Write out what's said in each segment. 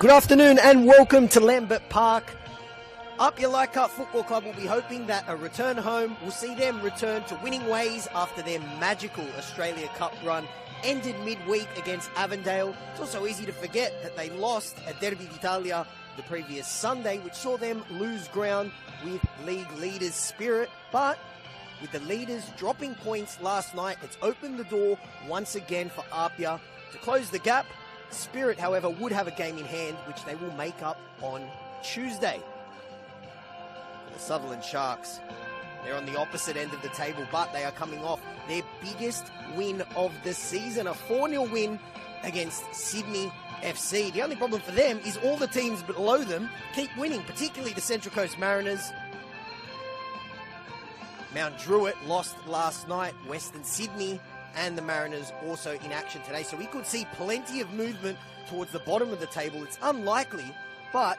Good afternoon and welcome to Lambert Park. APIA Leichhardt Football Club will be hoping that a return home will see them return to winning ways after their magical Australia Cup run ended midweek against Avondale. It's also easy to forget that they lost at Derby d'Italia the previous Sunday, which saw them lose ground with league leaders' spirit. But with the leaders dropping points last night, it's opened the door once again for APIA to close the gap. Spirit, however, would have a game in hand, which they will make up on Tuesday. The Sutherland Sharks, they're on the opposite end of the table, but they are coming off their biggest win of the season, a 4-0 win against Sydney FC. The only problem for them is all the teams below them keep winning, particularly the Central Coast Mariners. Mount Druitt lost last night, Western Sydney and the Mariners also in action today. So we could see plenty of movement towards the bottom of the table. It's unlikely, but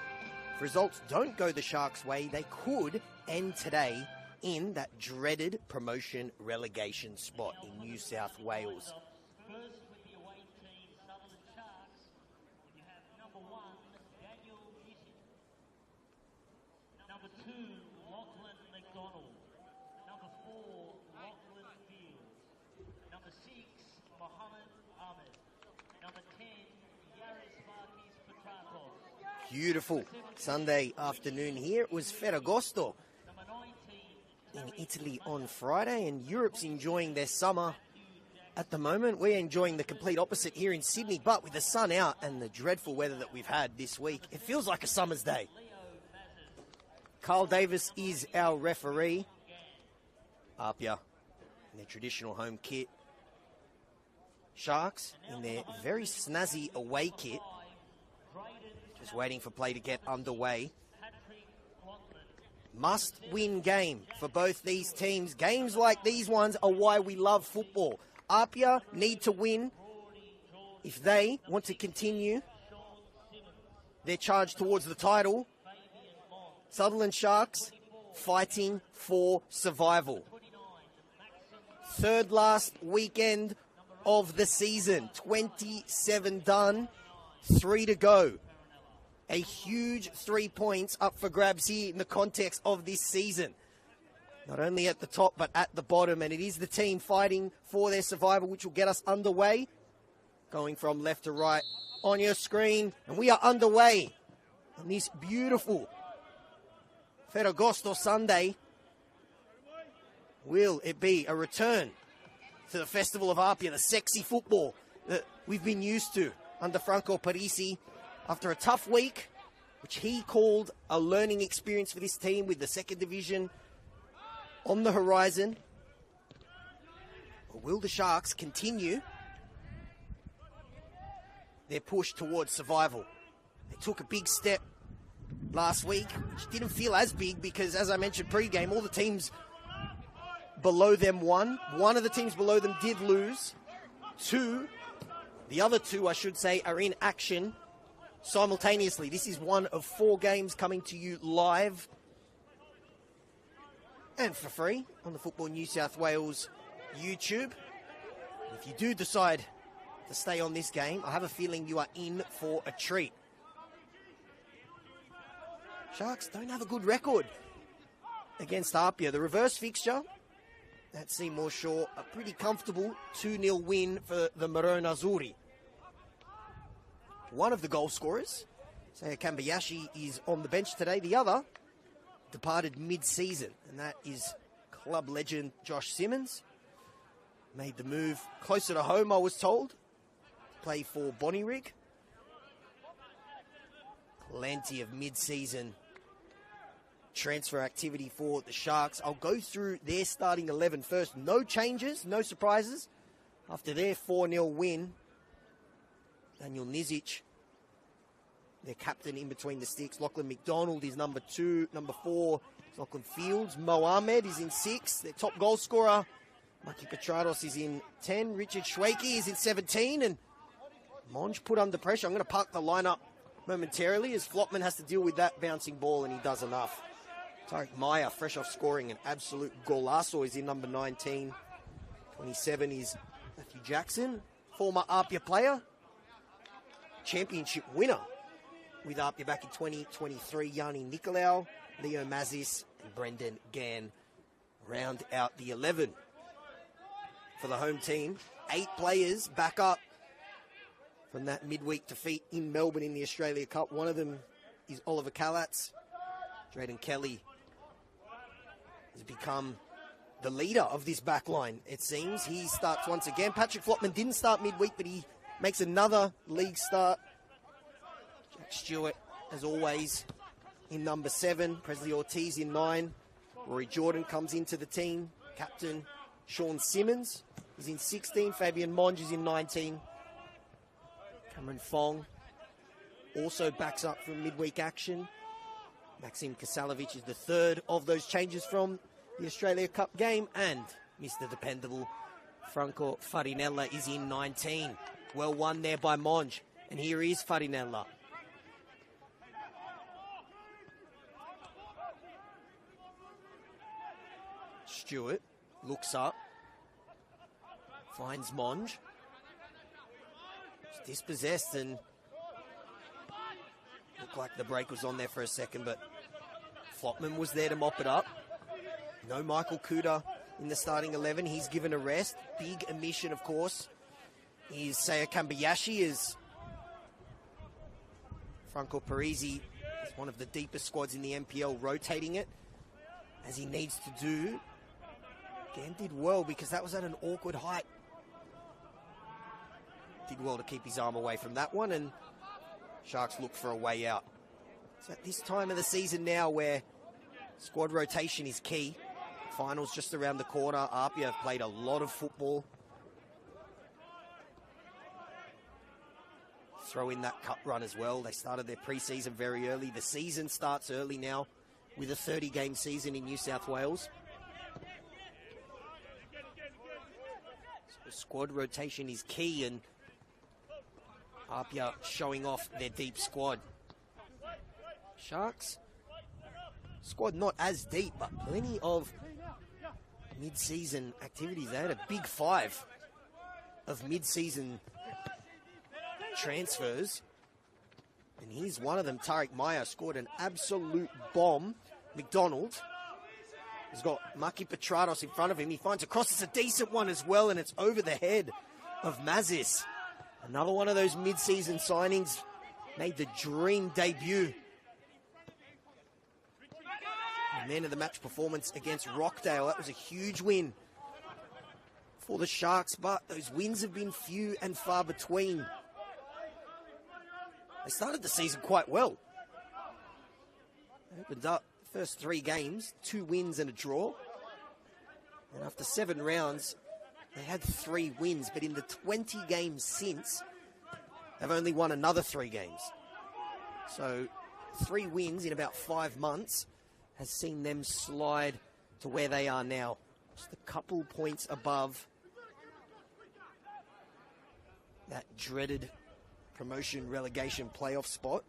if results don't go the Sharks' way, they could end today in that dreaded promotion relegation spot in New South Wales. First with the away team, Sutherland Sharks, you have number 1, Daniel Easton. Number 2, Lachlan McDonald. Number 4, Lachlan Fields. Number 6, Mohammed Ahmed. Number 10, Yaris Marquis Petrakos. Beautiful Sunday afternoon here. It was Ferragosto in Italy on Friday, and Europe's enjoying their summer at the moment. We're enjoying the complete opposite here in Sydney, but with the sun out and the dreadful weather that we've had this week, it feels like a summer's day. Carl Davis is our referee. APIA in their traditional home kit. Sharks in their very snazzy away kit. Just waiting for play to get underway. Must-win game for both these teams. Games like these ones are why we love football. APIA need to win if they want to continue their charge towards the title. Sutherland Sharks fighting for survival. Third last weekend of the season. 27 done, 3 to go. A huge 3 points up for grabs here in the context of this season. Not only at the top, but at the bottom. And it is the team fighting for their survival, which will get us underway. Going from left to right on your screen. And we are underway on this beautiful Ferragosto Sunday. Will it be a return to the Festival of APIA, the sexy football that we've been used to under Franco Parisi? After a tough week, which he called a learning experience for this team with the second division on the horizon. Or will the Sharks continue their push towards survival? They took a big step last week, which didn't feel as big because, as I mentioned pre-game, all the teams below them won. One of the teams below them did lose. The other two, I should say, are in action simultaneously. This is one of 4 games coming to you live and for free on the Football New South Wales YouTube. If you do decide to stay on this game, I have a feeling you are in for a treat. Sharks don't have a good record against APIA. The reverse fixture at Seymour Shaw, a pretty comfortable 2-0 win for the Maroon Azzurri. One of the goal scorers, Saya Kambayashi, is on the bench today. The other departed mid-season, and that is club legend Josh Simmons. Made the move closer to home, I was told. Play for Bonnyrigg. Plenty of mid-season transfer activity for the Sharks. I'll go through their starting 11 first. No changes, no surprises. After their 4-0 win, Daniel Nizic, their captain in between the sticks. Lachlan McDonald is number 2. Number 4 is Lachlan Fields. Mo Ahmed is in 6. Their top goal scorer, Maki Petrados, is in 10. Richard Schwakey is in 17. And Monge put under pressure. I'm going to park the lineup momentarily as Flopman has to deal with that bouncing ball, and he does enough. Tarek Meyer, fresh off scoring an absolute golazo, is in number 19. 27 is Matthew Jackson, former APIA player, championship winner with APIA back in 2023. Yanni Nicolau, Leo Mazis, and Brendan Gann round out the 11 for the home team. 8 players back up from that midweek defeat in Melbourne in the Australia Cup. One of them is Oliver Kalatz. Drayden Kelly has become the leader of this back line, it seems. He starts once again. Patrick Flopman didn't start midweek, but he makes another league start. Jack Stewart, as always, in number 7. Presley Ortiz in 9. Rory Jordan comes into the team. Captain Sean Simmons is in 16. Fabian Monge is in 19. Cameron Fong also backs up from midweek action. Maxim Kasalovic is the third of those changes from the Australia Cup game. And Mr. Dependable, Franco Farinella, is in 19. Well won there by Monge. And here is Farinella. Stewart looks up, finds Monge. He's dispossessed and looked like the break was on there for a second, but Flopman was there to mop it up. No Michael Kuda in the starting 11. He's given a rest. Big omission, of course, is Seiya Kambayashi, as Franco Parisi is one of the deepest squads in the NPL, rotating it as he needs to do. Again, did well because that was at an awkward height. Did well to keep his arm away from that one, and Sharks look for a way out. So at this time of the season now where squad rotation is key, finals just around the corner. APIA have played a lot of football. Throw in that cup run as well. They started their pre-season very early. The season starts early now with a 30-game season in New South Wales. So squad rotation is key, and APIA showing off their deep squad. Sharks squad not as deep, but plenty of mid-season activities. They had a big 5 of mid-season transfers, and here's one of them. Tariq Maya scored an absolute bomb. McDonald has got Maki Petrados in front of him. He finds a cross. It's a decent one as well, and it's over the head of Mazis. Another one of those mid-season signings, made the dream debut. And then of the match performance against Rockdale. That was a huge win for the Sharks, but those wins have been few and far between. They started the season quite well. They opened up the first 3 games, 2 wins and a draw. And after 7 rounds, they had 3 wins, but in the 20 games since, they've only won another 3 games. So 3 wins in about 5 months has seen them slide to where they are now. Just a couple points above that dreaded promotion relegation playoff spot.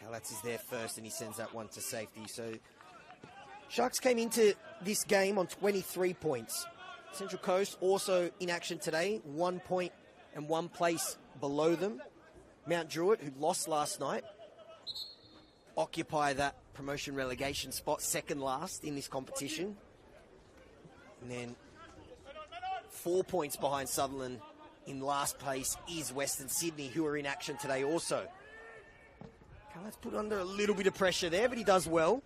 Kalatz is there first, and he sends that one to safety. So Sharks came into this game on 23 points. Central Coast also in action today, 1 point and 1 place below them. Mount Druitt, who lost last night, occupy that promotion relegation spot, second last in this competition. And then 4 points behind Sutherland in last place is Western Sydney, who are in action today also. Kalatz put under a little bit of pressure there, but he does well.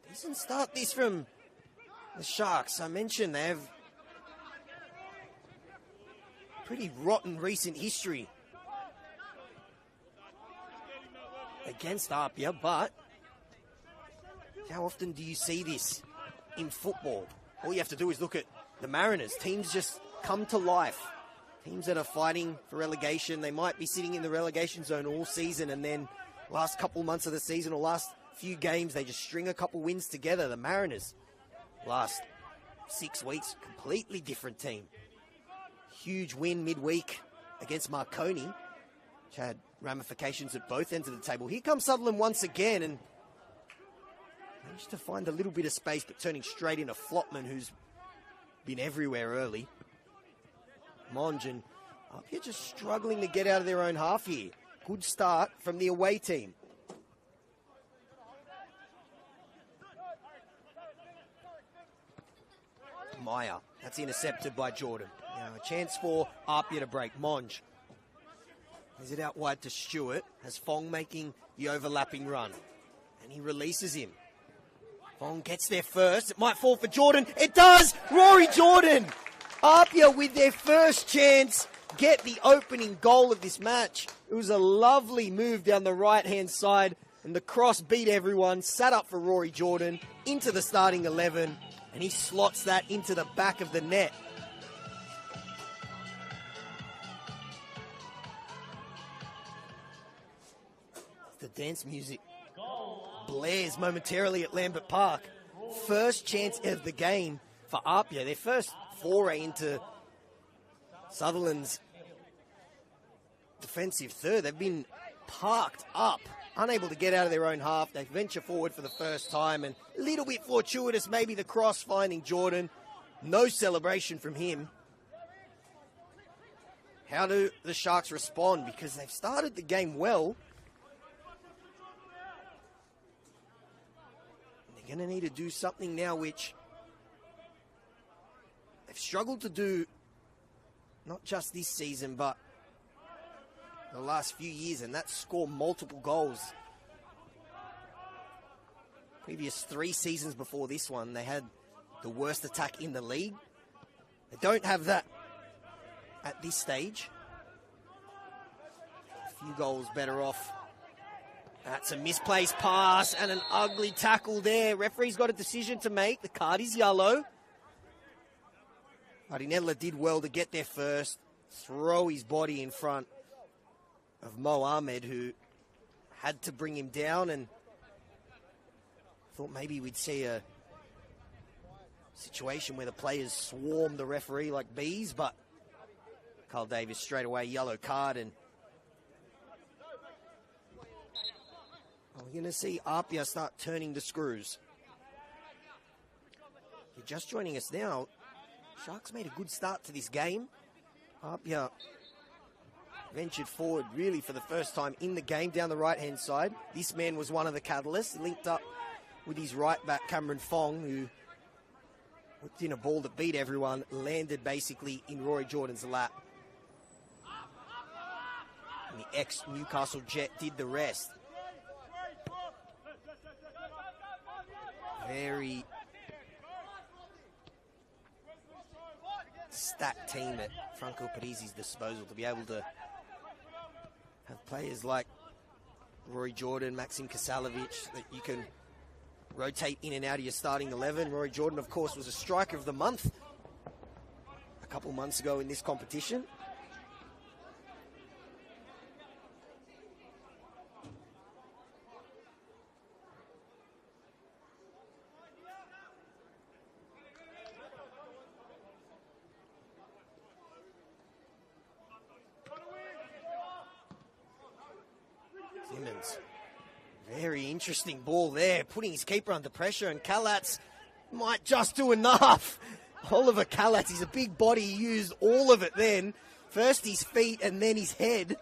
Decent start this from the Sharks. I mentioned they have pretty rotten recent history against APIA, but how often do you see this in football? All you have to do is look at the Mariners. Teams just come to life. Teams that are fighting for relegation, they might be sitting in the relegation zone all season, and then last couple months of the season or last few games, they just string a couple wins together. The Mariners, last 6 weeks, completely different team. Huge win midweek against Marconi, which had ramifications at both ends of the table. Here comes Sutherland once again and managed to find a little bit of space, but turning straight into Flopman, who's been everywhere early. Monge and APIA just struggling to get out of their own half here. Good start from the away team. Meyer, that's intercepted by Jordan. Now a chance for APIA to break. Monge has it out wide to Stewart. Has Fong making the overlapping run. And he releases him. Fong gets there first. It might fall for Jordan. It does! Rory Jordan! APIA with their first chance get the opening goal of this match. It was a lovely move down the right-hand side. And the cross beat everyone. Sat up for Rory Jordan into the starting 11. And he slots that into the back of the net. The dance music blares momentarily at Lambert Park. First chance of the game for APIA. Their first foray into Sutherland's defensive third. They've been parked up, unable to get out of their own half. They venture forward for the first time, and a little bit fortuitous, maybe the cross finding Jordan. No celebration from him. How do the Sharks respond? Because they've started the game well. They're going to need to do something now which they've struggled to do, not just this season, but the last few years, and that's score multiple goals. Previous 3 seasons before this one, they had the worst attack in the league. They don't have that at this stage. A few goals better off. That's a misplaced pass and an ugly tackle there. Referee's got a decision to make. The card is yellow. Marinella did well to get there first, throw his body in front of Mo Ahmed, who had to bring him down, and thought maybe we'd see a situation where the players swarm the referee like bees, but Carl Davis straight away, yellow card, and we're going to see APIA start turning the screws. If you're just joining us now, Sharks made a good start to this game. APIA ventured forward really for the first time in the game down the right-hand side. This man was one of the catalysts, linked up with his right-back Cameron Fong, who whipped in a ball that beat everyone, landed basically in Rory Jordan's lap. And the ex-Newcastle Jet did the rest. Very stacked team at Franco Parisi's disposal to be able to have players like Rory Jordan, Maxim Kasalovic that you can rotate in and out of your starting 11. Rory Jordan, of course, was a striker of the month a couple months ago in this competition. Simmons, very interesting ball there, putting his keeper under pressure, and Kalatz might just do enough. Oliver Kalatz, he's a big body, he used all of it then. First his feet and then his head.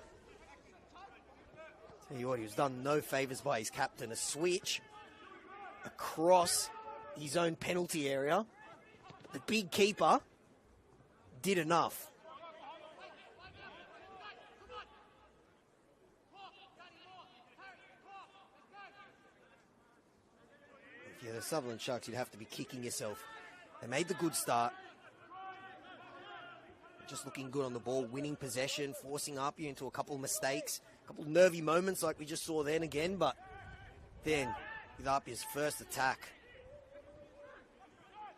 Tell you what, he was done no favours by his captain. A switch across his own penalty area. The big keeper did enough. Yeah, the Sutherland Sharks, you'd have to be kicking yourself. They made the good start. Just looking good on the ball, winning possession, forcing APIA into a couple of mistakes, a couple of nervy moments like we just saw then again, but then with APIA's first attack,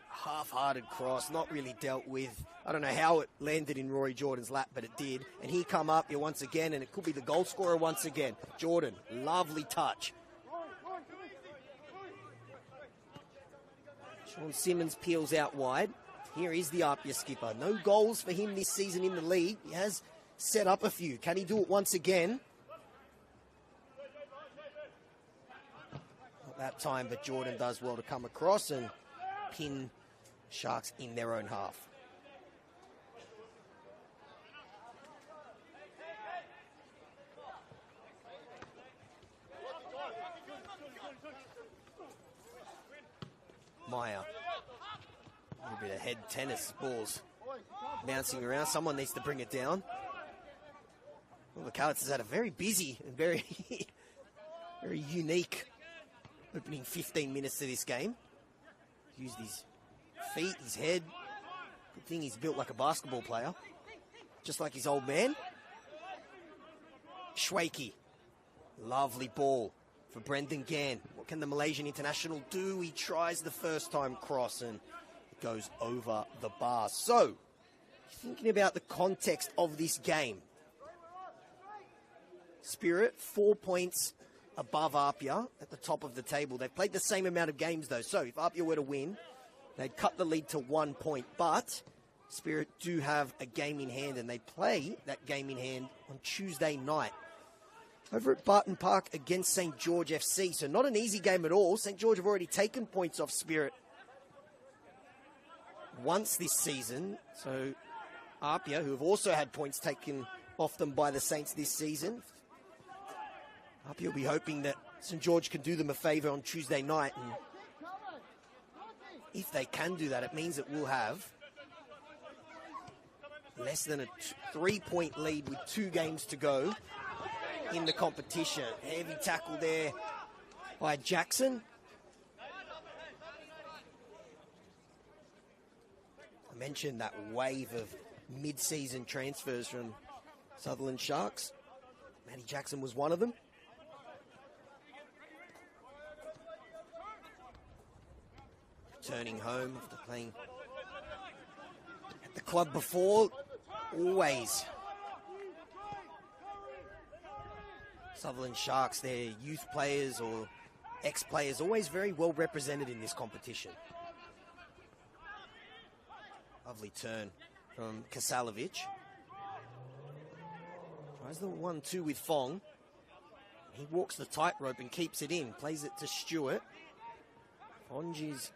half-hearted cross, not really dealt with. I don't know how it landed in Rory Jordan's lap, but it did. And here come APIA once again, and it could be the goal scorer once again. Jordan, lovely touch. Sean Simmons peels out wide. Here is the APIA skipper. No goals for him this season in the league. He has set up a few. Can he do it once again? Not that time, but Jordan does well to come across and pin Sharks in their own half. Meyer. A little bit of head tennis, balls bouncing around. Someone needs to bring it down. Well, the Cowets has had a very busy and very, very unique opening 15 minutes to this game. Used his feet, his head. Good thing he's built like a basketball player, just like his old man. Schwakey. Lovely ball for Brendan Gann. What can the Malaysian international do? He tries the first time cross and it goes over the bar. So, thinking about the context of this game. Spirit, 4 points above APIA at the top of the table. They've played the same amount of games though. So, if APIA were to win, they'd cut the lead to 1 point. But Spirit do have a game in hand and they play that game in hand on Tuesday night over at Barton Park against St. George FC. So not an easy game at all. St. George have already taken points off Spirit once this season. So APIA, who have also had points taken off them by the Saints this season, APIA will be hoping that St. George can do them a favour on Tuesday night. And if they can do that, it means that we'll have less than a 3-point lead with 2 games to go in the competition. Heavy tackle there by Jackson. I mentioned that wave of mid-season transfers from Sutherland Sharks. Matty Jackson was one of them. Returning home after playing at the club before, always Sutherland Sharks, their youth players or ex-players, always very well represented in this competition. Lovely turn from Kasalovic. Tries the 1-2 with Fong. He walks the tightrope and keeps it in. Plays it to Stewart. Fonji's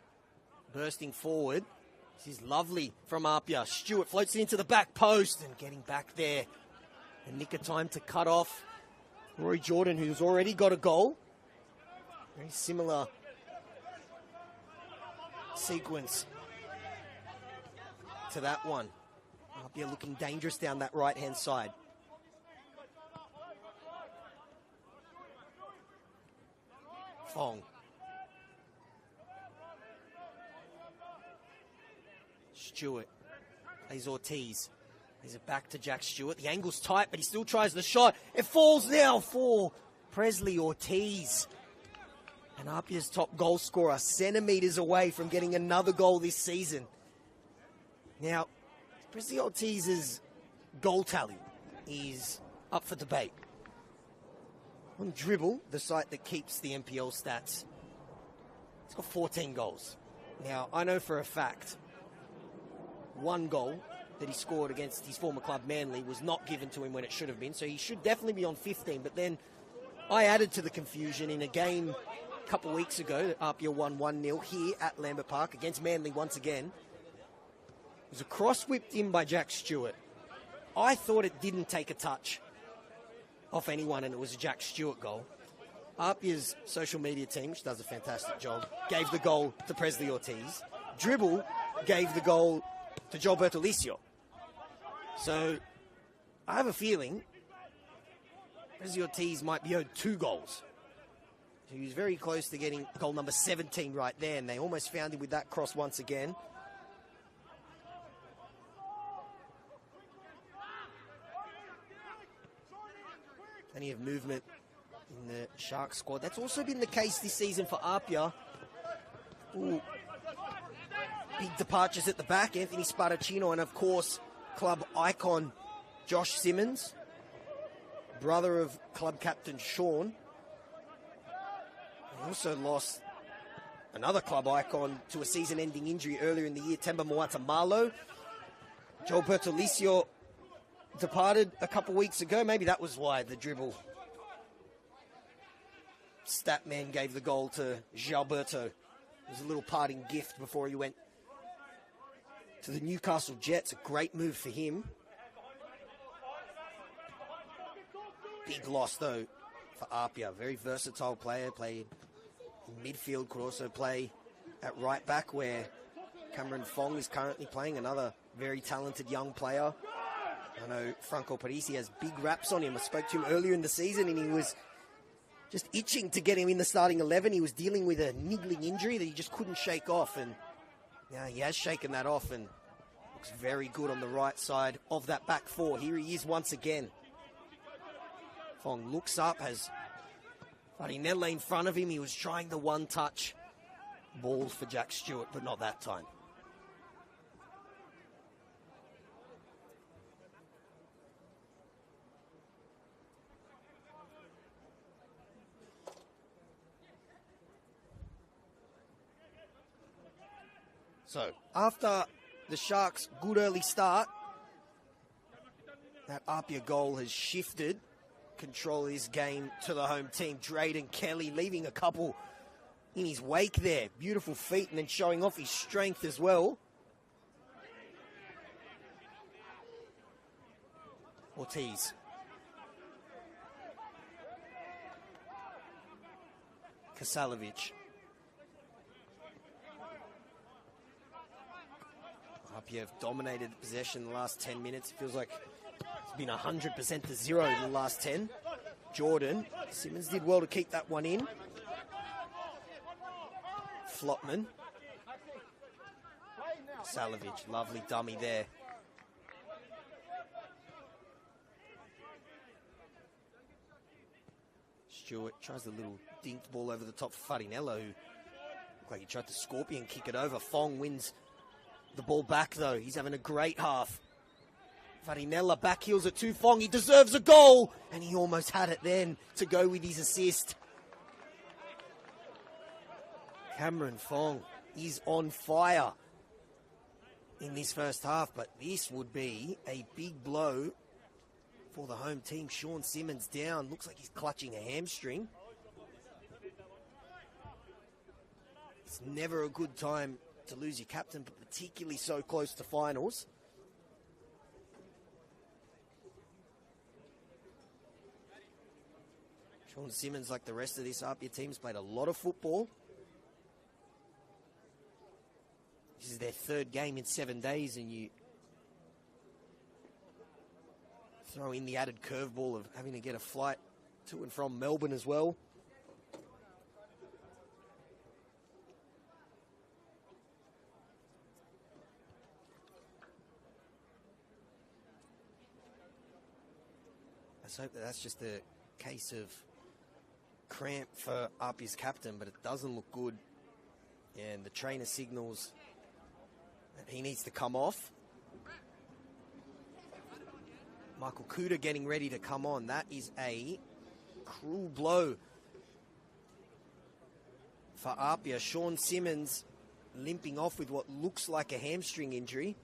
bursting forward. This is lovely from APIA. Stewart floats it into the back post and getting back there. A nick of time to cut off Rory Jordan, who's already got a goal. Very similar sequence to that one. APIA looking dangerous down that right-hand side. Fong. Stewart plays Ortiz. Plays it back to Jack Stewart. The angle's tight, but he still tries the shot. It falls now for Presley Ortiz. And APIA's top goal scorer, centimetres away from getting another goal this season. Now, Presley Ortiz's goal tally is up for debate. On Dribble, the site that keeps the NPL stats, he's got 14 goals. Now, I know for a fact, one goal that he scored against his former club Manly was not given to him when it should have been, so he should definitely be on 15. But then I added to the confusion in a game a couple of weeks ago that APIA won 1-0 here at Lambert Park against Manly once again. It was a cross whipped in by Jack Stewart. I thought it didn't take a touch off anyone and it was a Jack Stewart goal. APIA's social media team, which does a fantastic job, gave the goal to Presley Ortiz. Dribble gave the goal to Joel Bertolicio. So, I have a feeling Presley Ortiz might be owed 2 goals. He was very close to getting goal number 17 right there, and they almost found him with that cross once again. Plenty of movement in the Sharks squad. That's also been the case this season for APIA. Ooh. Big departures at the back. Anthony Spartacino and, of course, club icon Josh Simmons, brother of club captain Sean. They also lost another club icon to a season-ending injury earlier in the year, Temba Moata-Malo. Joel Bertolicio departed a couple weeks ago. Maybe that was why the dribble Statman gave the goal to Gilberto. It was a little parting gift before he went to the Newcastle Jets. A great move for him. Big loss, though, for APIA. Very versatile player. Played in midfield, could also play at right back, where Cameron Fong is currently playing, another very talented young player. I know Franco Parisi has big raps on him. I spoke to him earlier in the season, and he was just itching to get him in the starting 11. He was dealing with a niggling injury that he just couldn't shake off, and now he has shaken that off and looks very good on the right side of that back four. Here he is once again. Fong looks up, has Farinella in front of him. He was trying the one-touch ball for Jack Stewart, but not that time. So, after the Sharks' good early start, that APIA goal has shifted control of this game to the home team. Drayden Kelly leaving a couple in his wake there. Beautiful feet, and then showing off his strength as well. Ortiz. Kasalovic. APIA have dominated possession in the last 10 minutes. It feels like it's been 100% to 0 in the last 10. Jordan. Simmons did well to keep that one in. Flotman. Salovic, lovely dummy there. Stewart tries a little dinked ball over the top for Farinella, who looked like he tried to scorpion kick it over. Fong wins the ball back, though. He's having a great half. Farinella back heels it to Fong. He deserves a goal, and he almost had it then to go with his assist. Cameron Fong is on fire in this first half, but this would be a big blow for the home team. Sean Simmons down. Looks like he's clutching a hamstring. It's never a good time to lose your captain, but particularly so close to finals. Sean Simmons, like the rest of this APIA team, has played a lot of football. This is their third game in 7 days, and you throw in the added curveball of having to get a flight to and from Melbourne as well. Let's hope that that's just a case of cramp for APIA's captain, but it doesn't look good. And the trainer signals that he needs to come off. Michael Kuda getting ready to come on. That is a cruel blow for APIA. Sean Simmons limping off with what looks like a hamstring injury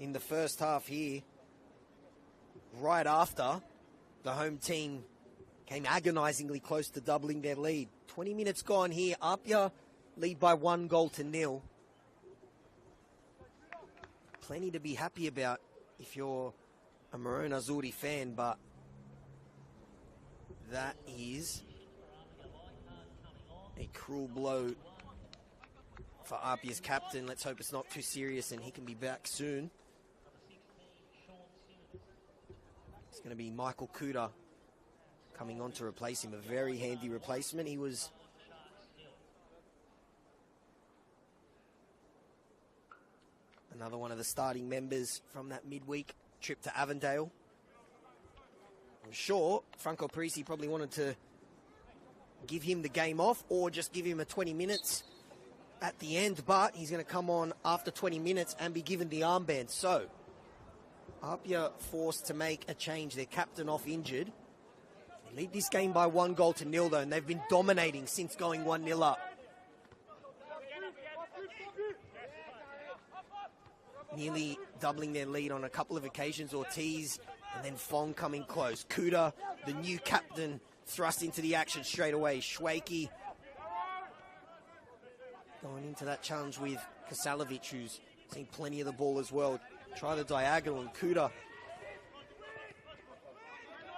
in the first half here. Right after the home team came agonisingly close to doubling their lead. 20 minutes gone here. APIA lead by 1-0. Plenty to be happy about if you're a Maroon Azzurri fan, but that is a cruel blow for APIA's captain. Let's hope it's not too serious and he can be back soon. It's going to be Michael Kuda coming on to replace him. A very handy replacement. He was another one of the starting members from that midweek trip to Avondale. I'm sure Franco Parisi probably wanted to give him the game off or just give him a 20 minutes at the end, but he's going to come on after 20 minutes and be given the armband. So, APIA forced to make a change. Their captain off injured. They lead this game by 1-0 though, and they've been dominating since going 1-0 up. nearly doubling their lead on a couple of occasions. Ortiz and then Fong coming close. Kuda, the new captain, thrust into the action straight away. Schweiky going into that challenge with Kasalovic, who's seen plenty of the ball as well. Try the diagonal, and Kuda,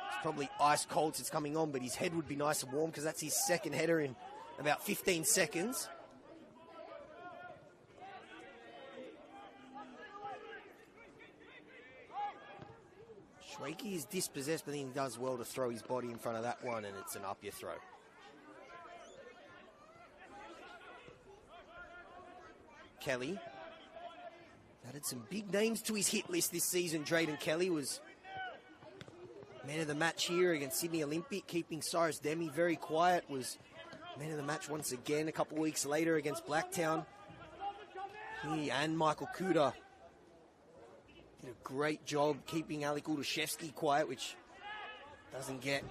it's probably ice cold since coming on, but his head would be nice and warm because that's his second header in about 15 seconds. Schweiky is dispossessed, but then he does well to throw his body in front of that one, and it's an APIA throw. Kelly added some big names to his hit list this season. Drayden Kelly was man of the match here against Sydney Olympic, keeping Cyrus Demi very quiet. Was man of the match once again a couple of weeks later against Blacktown. He and Michael Kuda did a great job keeping Ali Kulishevsky quiet, which doesn't get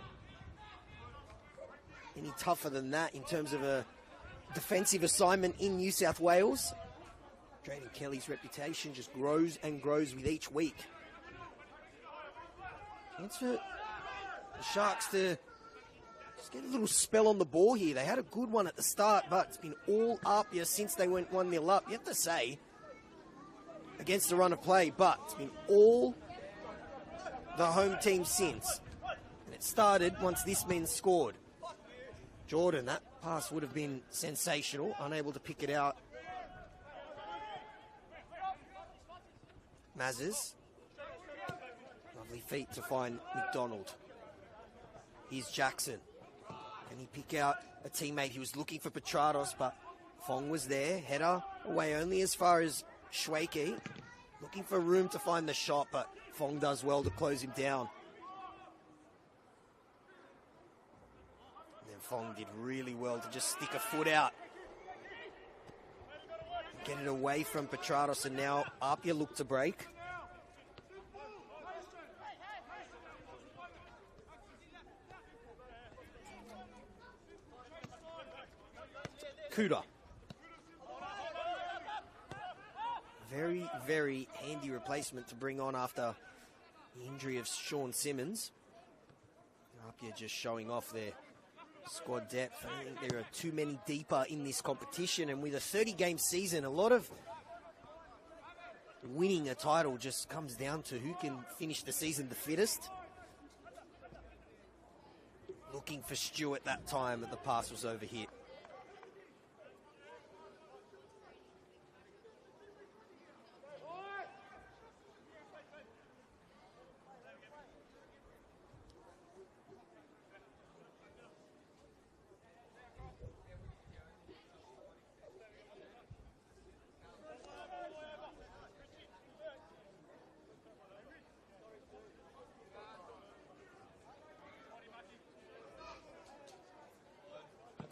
any tougher than that in terms of a defensive assignment in New South Wales. Drayden Kelly's reputation just grows and grows with each week. Chance for the Sharks to just get a little spell on the ball here. They had a good one at the start, but it's been all APIA since they went 1-0 up. You have to say, against the run of play, but it's been all the home team since. And it started once this man scored. Jordan, that pass would have been sensational, unable to pick it out. Mazes. Lovely feet to find McDonald. Here's Jackson. Can he pick out a teammate? He was looking for Petrados, but Fong was there. Header away only as far as Schweiky. Looking for room to find the shot, but Fong does well to close him down. And then Fong did really well to just stick a foot out. Get it away from Petrados, and now APIA look to break. Kuda. Very, very handy replacement to bring on after the injury of Sean Simmons. APIA just showing off their squad depth. I think there are too many deeper in this competition, and with a 30-game season, a lot of winning a title just comes down to who can finish the season the fittest. Looking for Stewart that time, but the pass was overhit.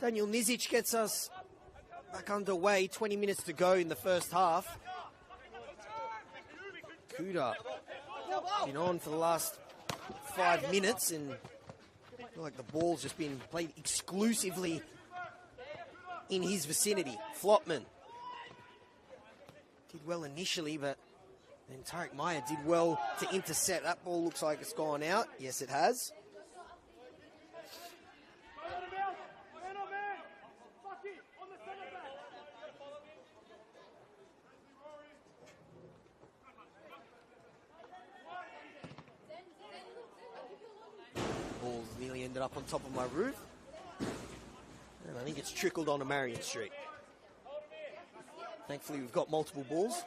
Daniel Nizic gets us back underway. 20 minutes to go in the first half. Kuda been on for the last 5 minutes, and I feel like the ball's just been played exclusively in his vicinity. Flopman did well initially, but then Tarek Meyer did well to intercept. That ball looks like it's gone out. Yes, it has. Ended up on top of my roof, and I think it's trickled onto Marion Street. Thankfully, we've got multiple balls.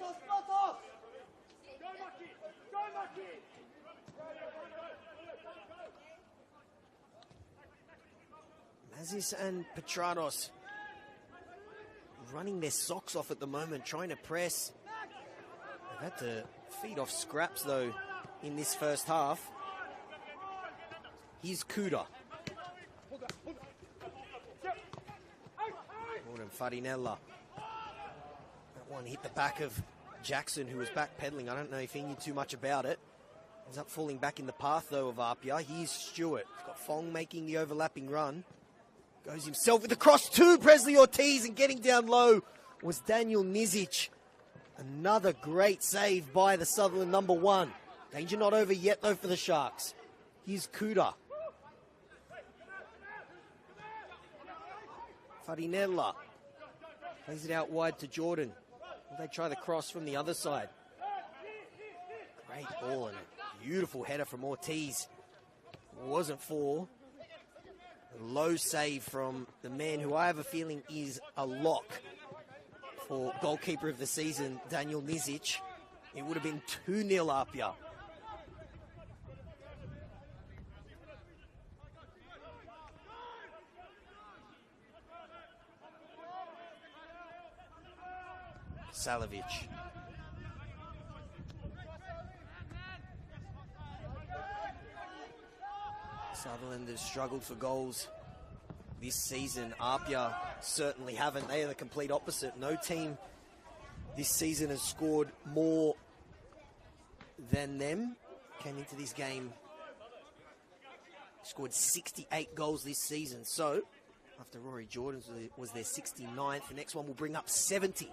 Mazis and Petrados running their socks off at the moment, trying to press. They've had to feed off scraps, though, in this first half. Here's Kuda. Jordan Farinella. That one hit the back of Jackson, who was backpedaling. I don't know if he knew too much about it. Ends up falling back in the path, though, of APIA. Here's Stewart. He's got Fong making the overlapping run. Goes himself with the cross to Presley Ortiz, and getting down low was Daniel Nizic. Another great save by the Sutherland number 1. Danger not over yet, though, for the Sharks. Here's Kuda. Farinella plays it out wide to Jordan. Will they try the cross from the other side? Great ball and a beautiful header from Ortiz. Wasn't for. A low save from the man who I have a feeling is a lock for goalkeeper of the season, Daniel Nizic. It would have been 2-0 APIA. Salovic. Sutherland has struggled for goals this season. APIA certainly haven't. They are the complete opposite. No team this season has scored more than them. Came into this game, scored 68 goals this season. So, after Rory Jordan was their 69th, the next one will bring up 70.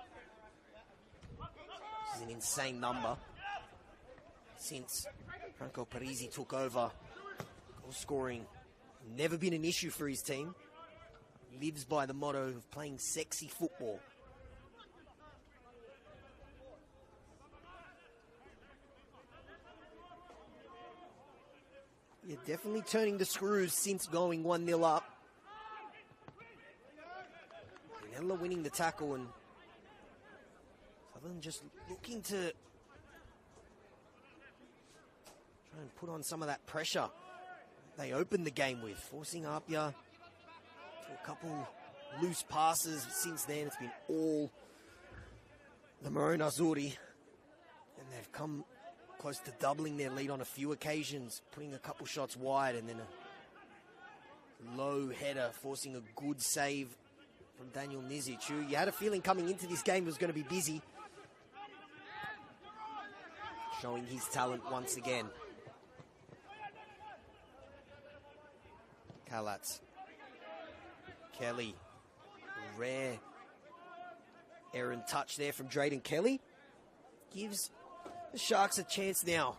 This is an insane number. Since Franco Parisi took over, goal scoring never been an issue for his team. Lives by the motto of playing sexy football. Yeah, definitely turning the screws since going 1-0 up. Pinella winning the tackle, and Sutherland just looking to try and put on some of that pressure they opened the game with, forcing APIA to a couple loose passes. Since then, it's been all the Maroon Azzurri, and they've come close to doubling their lead on a few occasions, putting a couple shots wide, and then a low header, forcing a good save from Daniel Nizic, who you had a feeling coming into this game was going to be busy, showing his talent once again. Kalatz. Kelly. Rare errant touch there from Drayden Kelly. Gives the Sharks a chance now.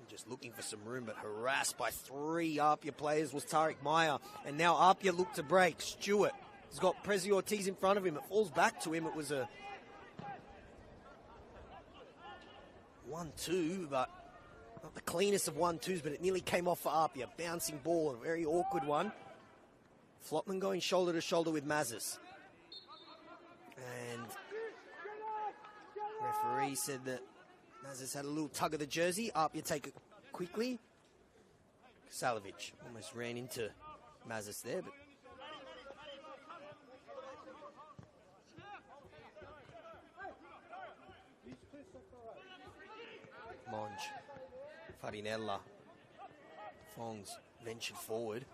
Just looking for some room, but harassed by 3 APIA players was Tariq Meyer. And now APIA look to break. Stewart has got Prezi Ortiz in front of him. It falls back to him. It was a 1-2, but not the cleanest of 1-2s, but it nearly came off for APIA. Bouncing ball, a very awkward one. Flopman going shoulder to shoulder with Mazis. And referee said that Mazis had a little tug of the jersey. APIA take it quickly. Salovic almost ran into Mazis there, but Monge, Farinella, Fongs ventured forward.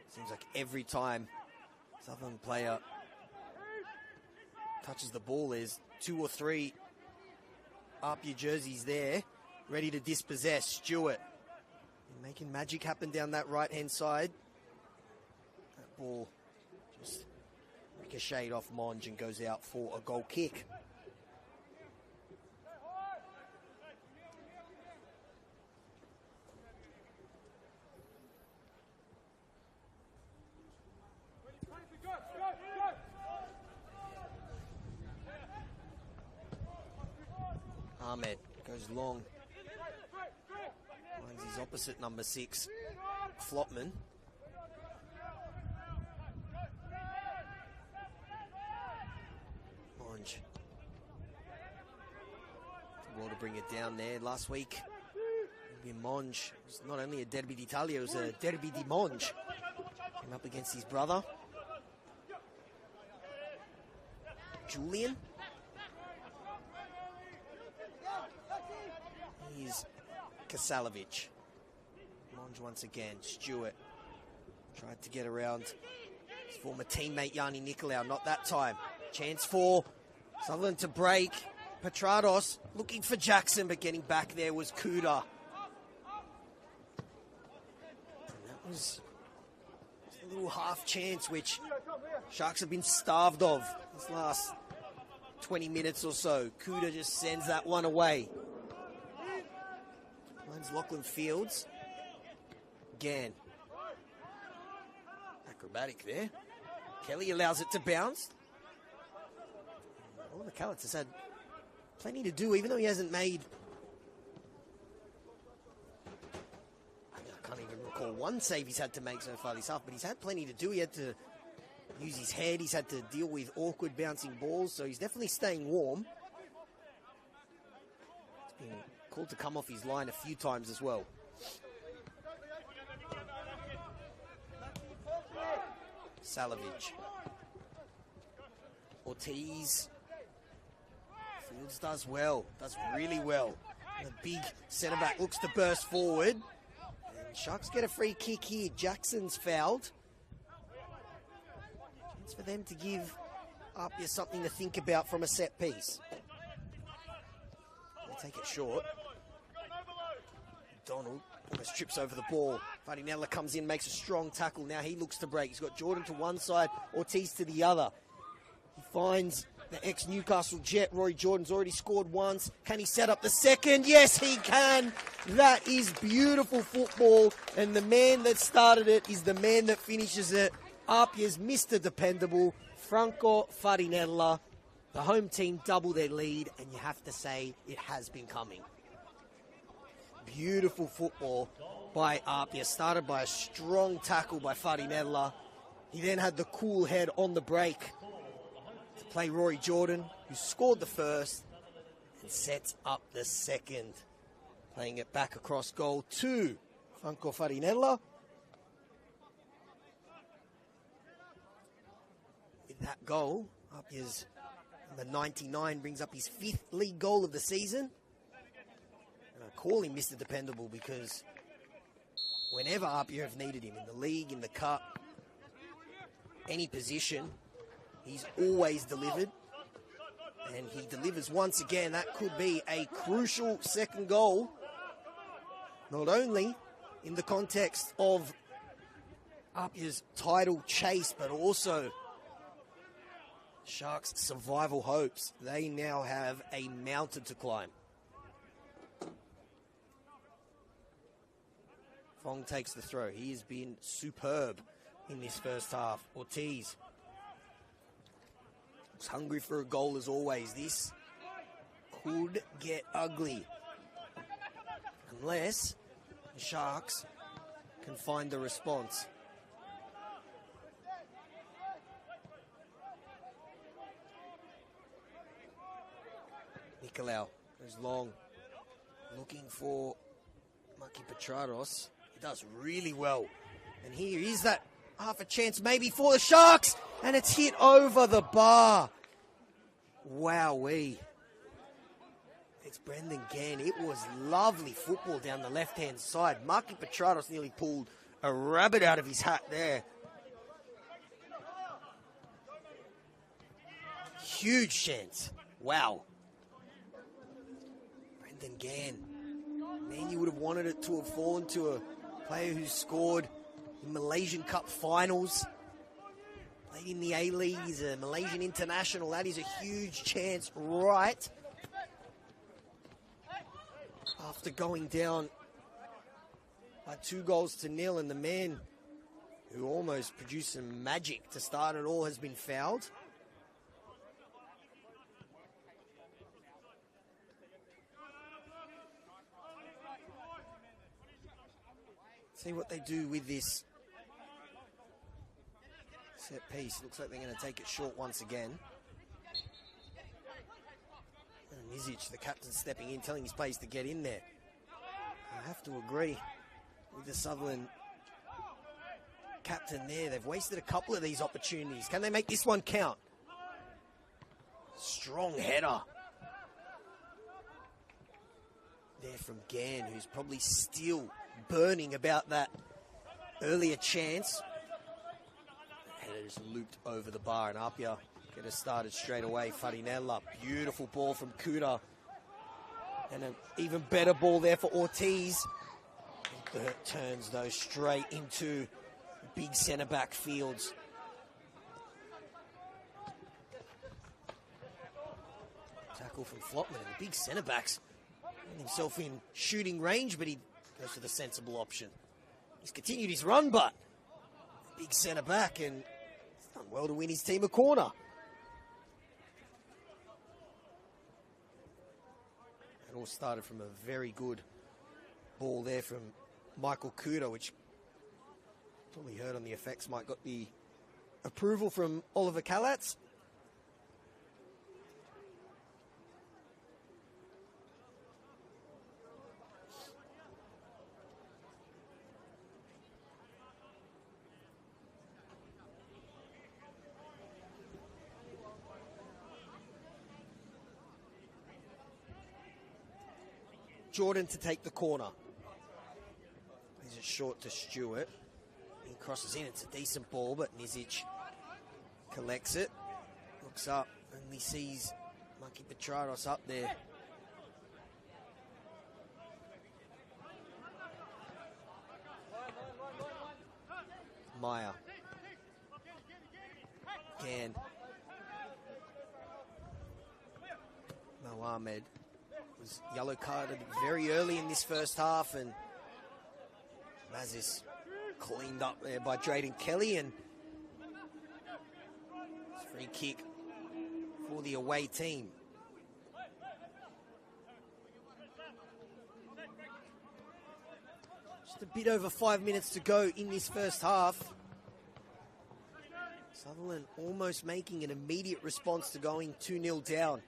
Seems like every time Sutherland player touches the ball, there's 2 or 3 APIA jerseys there, ready to dispossess. Stewart making magic happen down that right-hand side. That ball just ricocheted off Monge and goes out for a goal kick. Ahmed goes long. Finds his opposite number 6, Flopman. Monge. Well to bring it down there. Last week, Monge was not only a derby d'Italia, it was a derby di Monge. Came up against his brother, Julian. Here's Kasalovic. Monge once again. Stewart tried to get around his former teammate Yanni Nicolau. Not that time. Chance for Sutherland to break. Petrados looking for Jackson, but getting back there was Kuda. And that was a little half chance, which Sharks have been starved of this last 20 minutes or so. Kuda just sends that one away. Finds Lachlan Fields. Again. Acrobatic there. Kelly allows it to bounce. Oliver Callett has had plenty to do, even though he hasn't made... I can't even recall one save he's had to make so far this half, but he's had plenty to do. He had to use his head. He's had to deal with awkward bouncing balls, so he's definitely staying warm. He's been called to come off his line a few times as well. Salovich. Ortiz. Fields does well, does really well. And the big centre-back looks to burst forward. And Sharks get a free kick here. Jackson's fouled. Chance for them to give APIA something to think about from a set piece. They take it short. Donald almost trips over the ball. Farinella comes in, makes a strong tackle. Now he looks to break. He's got Jordan to one side, Ortiz to the other. He finds the ex-Newcastle Jet. Rory Jordan's already scored once. Can he set up the second? Yes, he can. That is beautiful football. And the man that started it is the man that finishes it. APIA's Mr. Dependable, Franco Farinella. The home team double their lead, and you have to say it has been coming. Beautiful football by APIA. Started by a strong tackle by Farinella. He then had the cool head on the break to play Rory Jordan, who scored the first and sets up the second. Playing it back across goal to Franco Farinella. With that goal, APIA's number 99 brings up his 5th league goal of the season. And I call him Mr. Dependable because whenever APIA have needed him, in the league, in the cup, any position, he's always delivered. And he delivers once again. That could be a crucial second goal. Not only in the context of APIA's title chase, but also Sharks' survival hopes. They now have a mountain to climb. Fong takes the throw. He has been superb in this first half. Ortiz looks hungry for a goal as always. This could get ugly unless the Sharks can find the response. Nicolau goes long, looking for Maki Petrados. He does really well. And here is that half a chance maybe for the Sharks. And it's hit over the bar. Wowee. It's Brendan Gann. It was lovely football down the left-hand side. Maki Petrados nearly pulled a rabbit out of his hat there. Huge chance. Wow. Brendan Gann. Man, you would have wanted it to have fallen to a player who scored in Malaysian Cup finals. Played in the A-League. He's a Malaysian international. That is a huge chance right after going down by 2-0, and the man who almost produced some magic to start it all has been fouled. See what they do with this set piece. Looks like they're going to take it short once again. And Nizic, the captain, stepping in, telling his players to get in there. I have to agree with the Sutherland captain there. They've wasted a couple of these opportunities. Can they make this one count? Strong header there from Gann, who's probably still burning about that earlier chance. And it is looped over the bar, and APIA Get us started straight away. Farinella, beautiful ball from Kuda. And an even better ball there for Ortiz. Burt turns those straight into big centre-back Fields. Tackle from Flopman, and the big centre-backs getting himself in shooting range, but he goes for the sensible option. He's continued his run, but big centre-back, and he's done well to win his team a corner. It all started from a very good ball there from Michael Kuda, which probably heard on the effects might got the approval from Oliver Kalatz. Jordan to take the corner. He's a short to Stewart. He crosses in. It's a decent ball, but Nizic collects it. Looks up and he sees Maki Petraros up there. Meyer. Again. Mohamed was yellow carded very early in this first half, and Mazis cleaned up there by Drayden Kelly, and free kick for the away team. Just a bit over 5 minutes to go in this first half. Sutherland almost making an immediate response to going 2-0 down.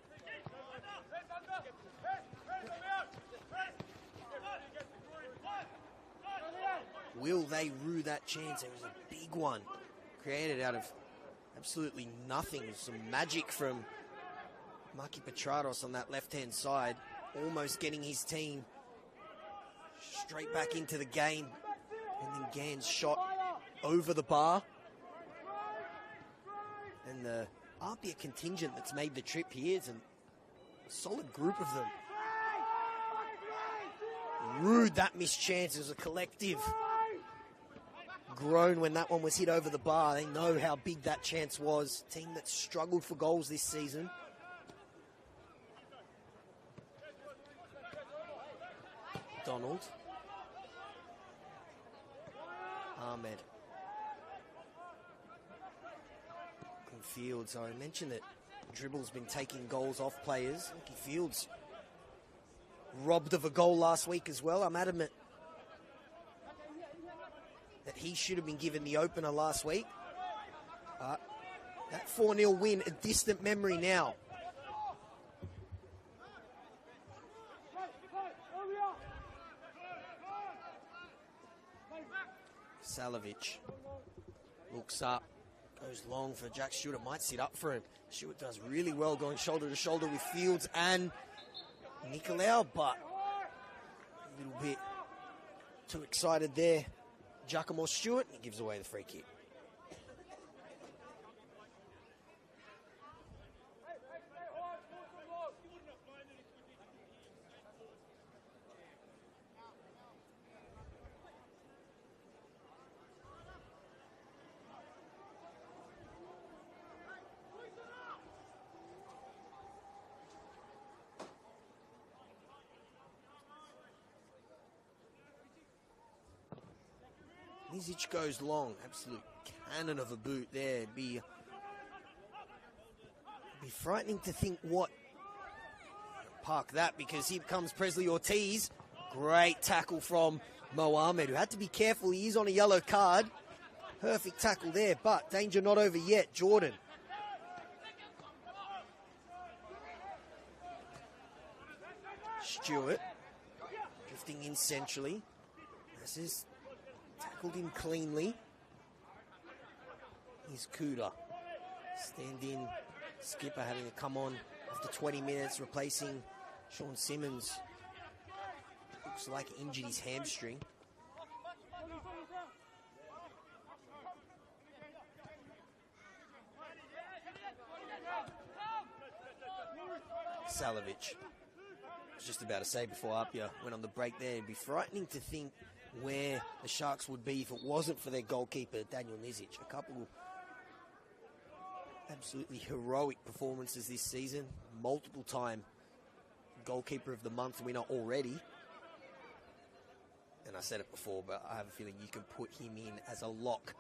Will they rue that chance? It was a big one, created out of absolutely nothing. Some magic from Maki Petraros on that left-hand side, almost getting his team straight back into the game. And then Gans shot over the bar. And the APIA contingent that's made the trip here is a solid group of them. Rude that missed chance as a collective. Groan when that one was hit over the bar. They know how big that chance was. Team that struggled for goals this season. Donald. Ahmed. Fields. I mentioned that Dribble's been taking goals off players. Lucky Fields robbed of a goal last week as well. I'm adamant that he should have been given the opener last week. But that 4-0 win, a distant memory now. Salovic looks up, goes long for Jack Stewart. It might sit up for him. Stewart does really well going shoulder to shoulder with Fields and Nicolau, but a little bit too excited there. Giacomo Stewart, he gives away the free kick. Nizic goes long, absolute cannon of a boot there. It'd be frightening to think what park that, because here comes Presley Ortiz. Great tackle from Mohamed, who had to be careful. He is on a yellow card. Perfect tackle there, but danger not over yet. Jordan. Stewart drifting in centrally. This is tackled him cleanly. Here's Kuda. Stand in. Skipper having to come on after 20 minutes, replacing Sean Simmons. Looks like he injured his hamstring. Salovic. I was just about to say before Apia went on the break there, it'd be frightening to think where the Sharks would be if it wasn't for their goalkeeper, Daniel Nizic. A couple absolutely heroic performances this season. Multiple time goalkeeper of the month winner already. And I said it before, but I have a feeling you can put him in as a lock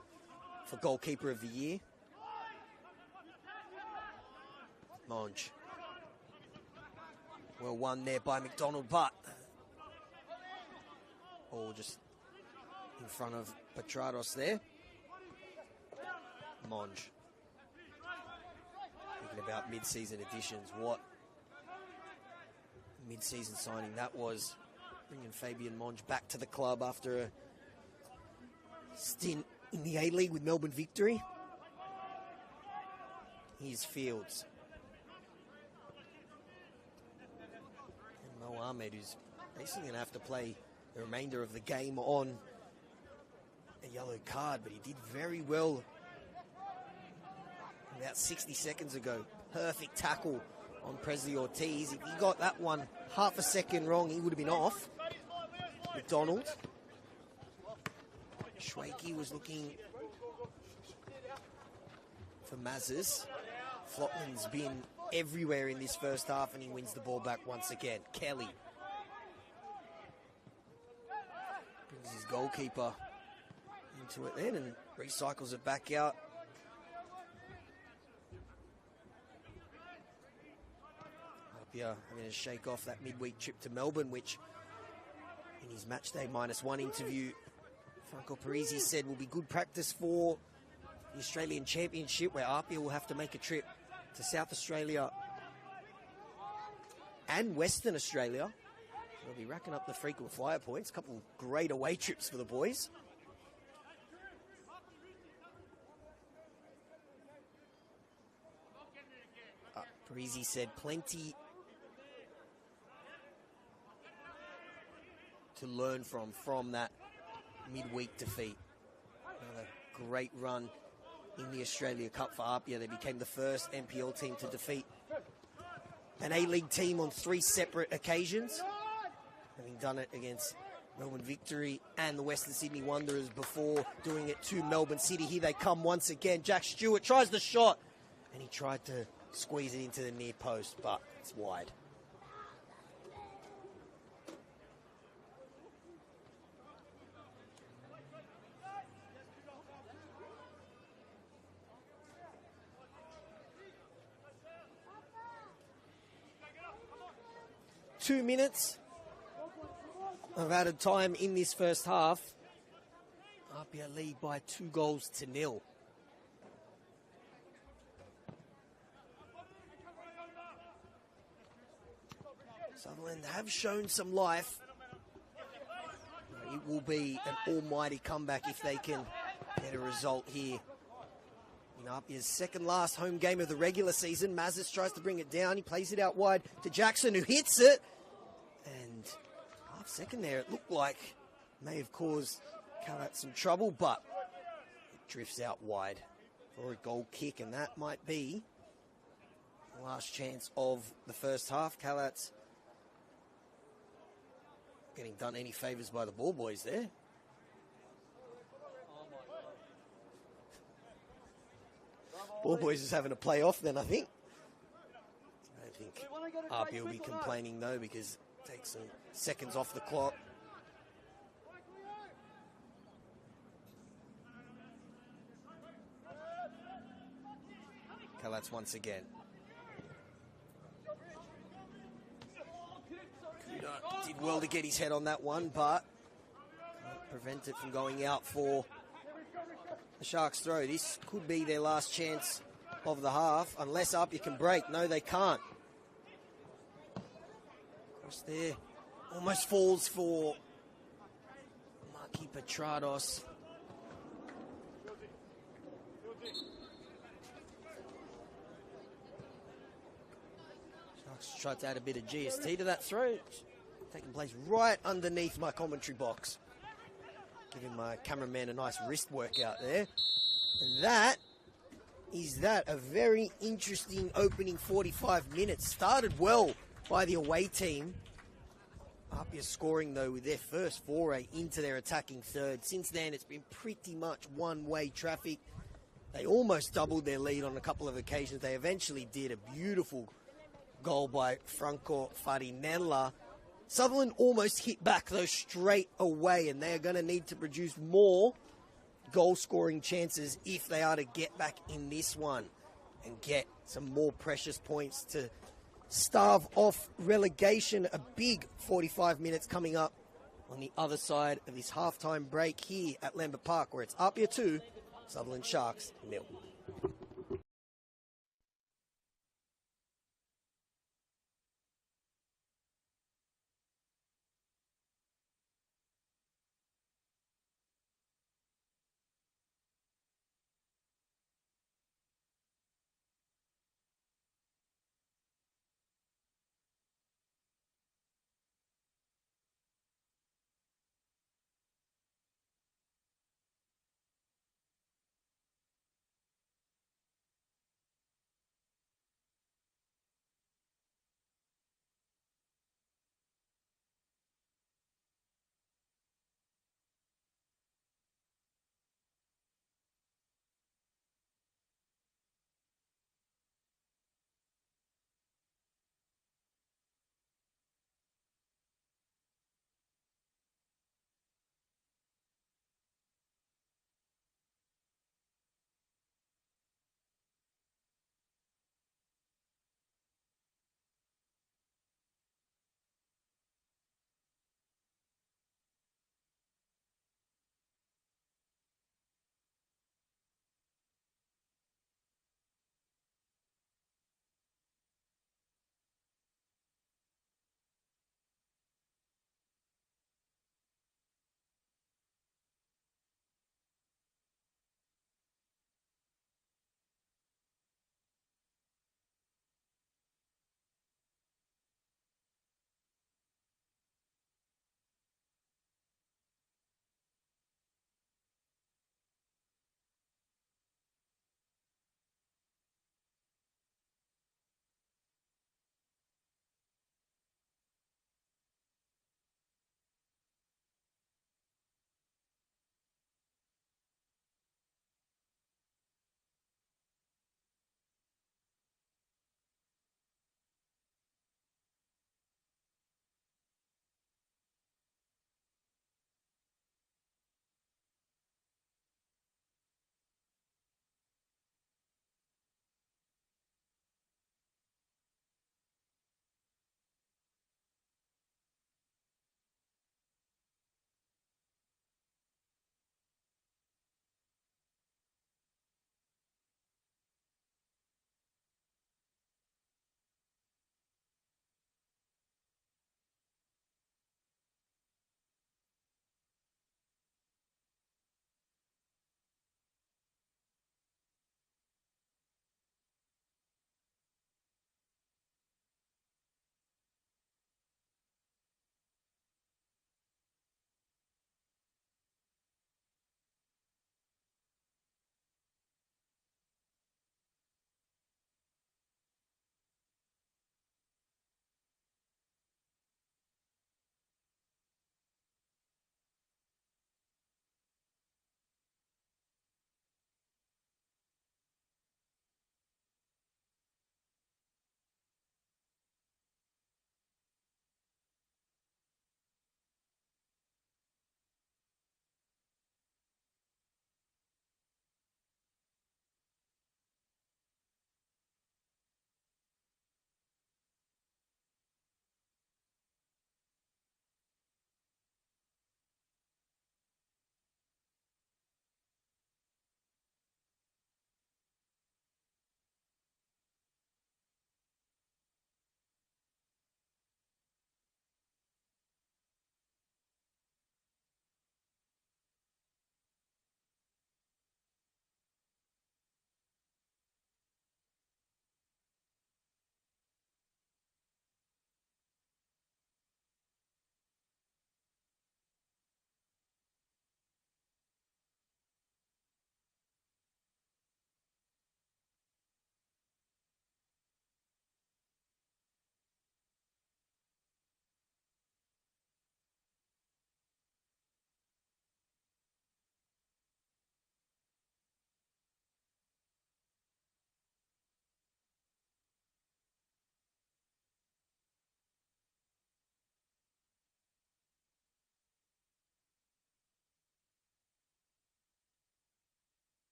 for goalkeeper of the year. Monge. Well won there by McDonald, but all just in front of Petrados there. Monge. Thinking about mid-season additions, what mid-season signing that was. Bringing Fabian Monge back to the club after a stint in the A-League with Melbourne Victory. Here's Fields. And Mo Ahmed, who's basically going to have to play the remainder of the game on a yellow card, but he did very well about 60 seconds ago. Perfect tackle on Presley Ortiz. If he got that one half a second wrong, he would have been off. McDonald. Schwakey was looking for Mazes. Flotman's been everywhere in this first half, and he wins the ball back once again. Kelly brings his goalkeeper into it then and recycles it back out. Apia having to shake off that midweek trip to Melbourne, which in his matchday -1 interview, Franco Parisi said will be good practice for the Australian Championship, where Apia will have to make a trip to South Australia and Western Australia. They'll be racking up the frequent flyer points. A couple of great away trips for the boys. Parisi said plenty to learn from that midweek defeat. Another great run in the Australia Cup for Apia. They became the first NPL team to defeat an A-League team on 3 separate occasions, having done it against Melbourne Victory and the Western Sydney Wanderers before doing it to Melbourne City. Here they come once again. Jack Stewart tries the shot, and he tried to squeeze it into the near post, but it's wide. Two minutes of added time in this first half. Apia lead by 2-0. Sutherland have shown some life. It will be an almighty comeback if they can get a result here. In Apia's second last home game of the regular season, Mazes tries to bring it down. He plays it out wide to Jackson, who hits it. And half second there, it looked like may have caused Kalat some trouble, but it drifts out wide for a goal kick, and that might be the last chance of the first half. Kalat's getting done any favours by the ball boys there. Ball boys is having a play off then, I think. I don't think Apia will be complaining though, because it takes some seconds off the clock. Kalatz once again. Kuda did well to get his head on that one, but can't prevent it from going out for the Sharks throw. This could be their last chance of the half, unless Apia can break. No, they can't. Cross there. Almost falls for Marky Petrados. Sharks tried to add a bit of GST to that throw. Taking place right underneath my commentary box. Giving my cameraman a nice wrist workout there. And that is that. A very interesting opening 45 minutes. Started well by the away team. APIA scoring, though, with their first foray into their attacking third. Since then, it's been pretty much one-way traffic. They almost doubled their lead on a couple of occasions. They eventually did. A beautiful goal by Franco Farinella. Sutherland almost hit back, though, straight away, and they are going to need to produce more goal-scoring chances if they are to get back in this one and get some more precious points to stave off relegation. A big 45 minutes coming up on the other side of this halftime break here at Lambert Park, where it's APIA 2, Sutherland Sharks 0.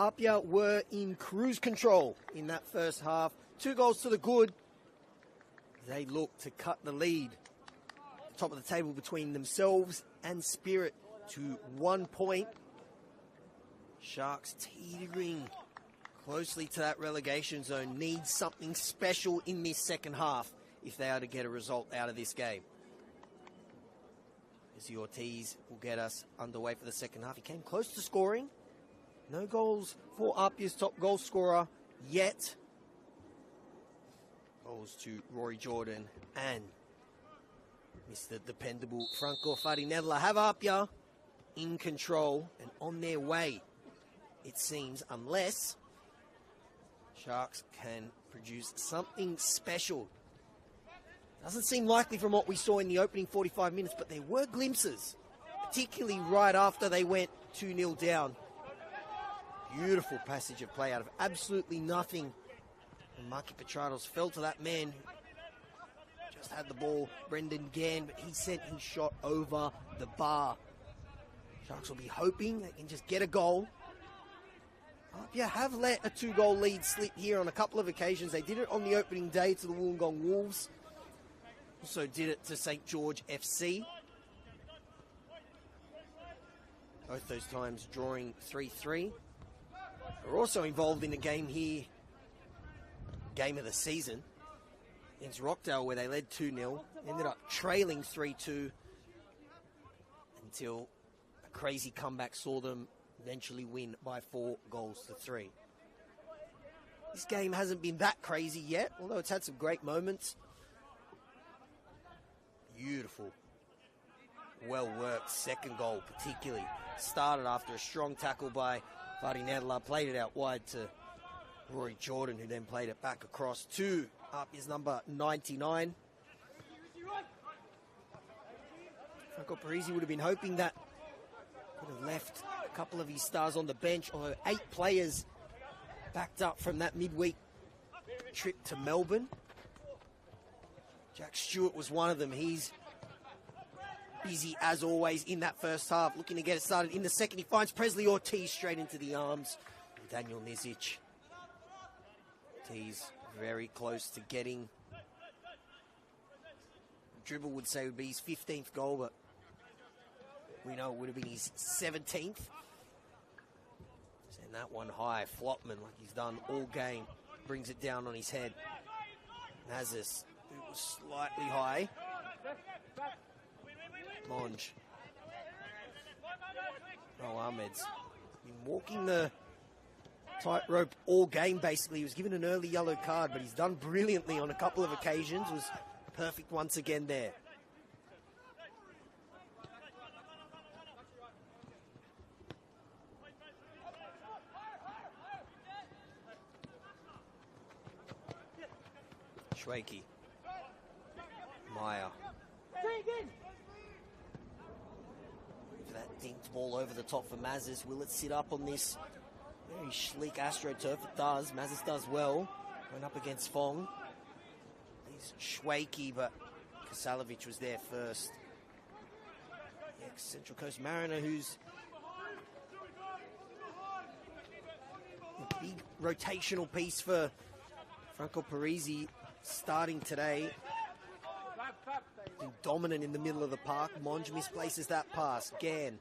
APIA were in cruise control in that first half. 2 goals to the good. They look to cut the lead. Top of the table between themselves and Spirit to 1 point. Sharks teetering closely to that relegation zone. Need something special in this second half if they are to get a result out of this game. As Ortiz will get us underway for the second half. He came close to scoring. No goals for APIA's top goal scorer yet. Goals to Rory Jordan and Mr. Dependable Franco Farinella have APIA in control and on their way, it seems, unless Sharks can produce something special. Doesn't seem likely from what we saw in the opening 45 minutes, but there were glimpses, particularly right after they went 2-0 down. Beautiful passage of play out of absolutely nothing. And Marky Petrados fell to that man who just had the ball, Brendan Gann, but he sent his shot over the bar. Sharks will be hoping they can just get a goal. APIA have let a 2-goal lead slip here on a couple of occasions. They did it on the opening day to the Wollongong Wolves. Also did it to St. George FC. Both those times drawing 3-3. We're also involved in the game here, game of the season, against Rockdale, where they led 2-0, ended up trailing 3-2 until a crazy comeback saw them eventually win by 4-3. This game hasn't been that crazy yet, although it's had some great moments. Beautiful, well-worked second goal, particularly. Started after a strong tackle by Farinella, played it out wide to Rory Jordan, who then played it back across to APIA's number 99. Franco Parisi would have been hoping that would have left a couple of his stars on the bench, although 8 players backed up from that midweek trip to Melbourne. Jack Stewart was one of them. He's busy as always in that first half, looking to get it started. In the second, he finds Presley Ortiz straight into the arms of Daniel Nizic. Ortiz very close to getting, dribble would say would be his 15th goal, but we know it would have been his 17th. Send that one high, Flopman, like he's done all game, brings it down on his head. Nazis, it was slightly high. Monge. Oh, Ahmed's been walking the tightrope all game, basically. He was given an early yellow card, but he's done brilliantly on a couple of occasions. Was perfect once again there. Schwakey. Meyer. That dinked ball over the top for Mazis. Will it sit up on this very sleek AstroTurf? It does. Mazis does well. Went up against Fong. He's Schwakey, but Kasalovic was there first. The ex-Central Coast Mariner, who's a big rotational piece for Franco Parisi, starting today. Been dominant in the middle of the park. Monge misplaces that pass. Gann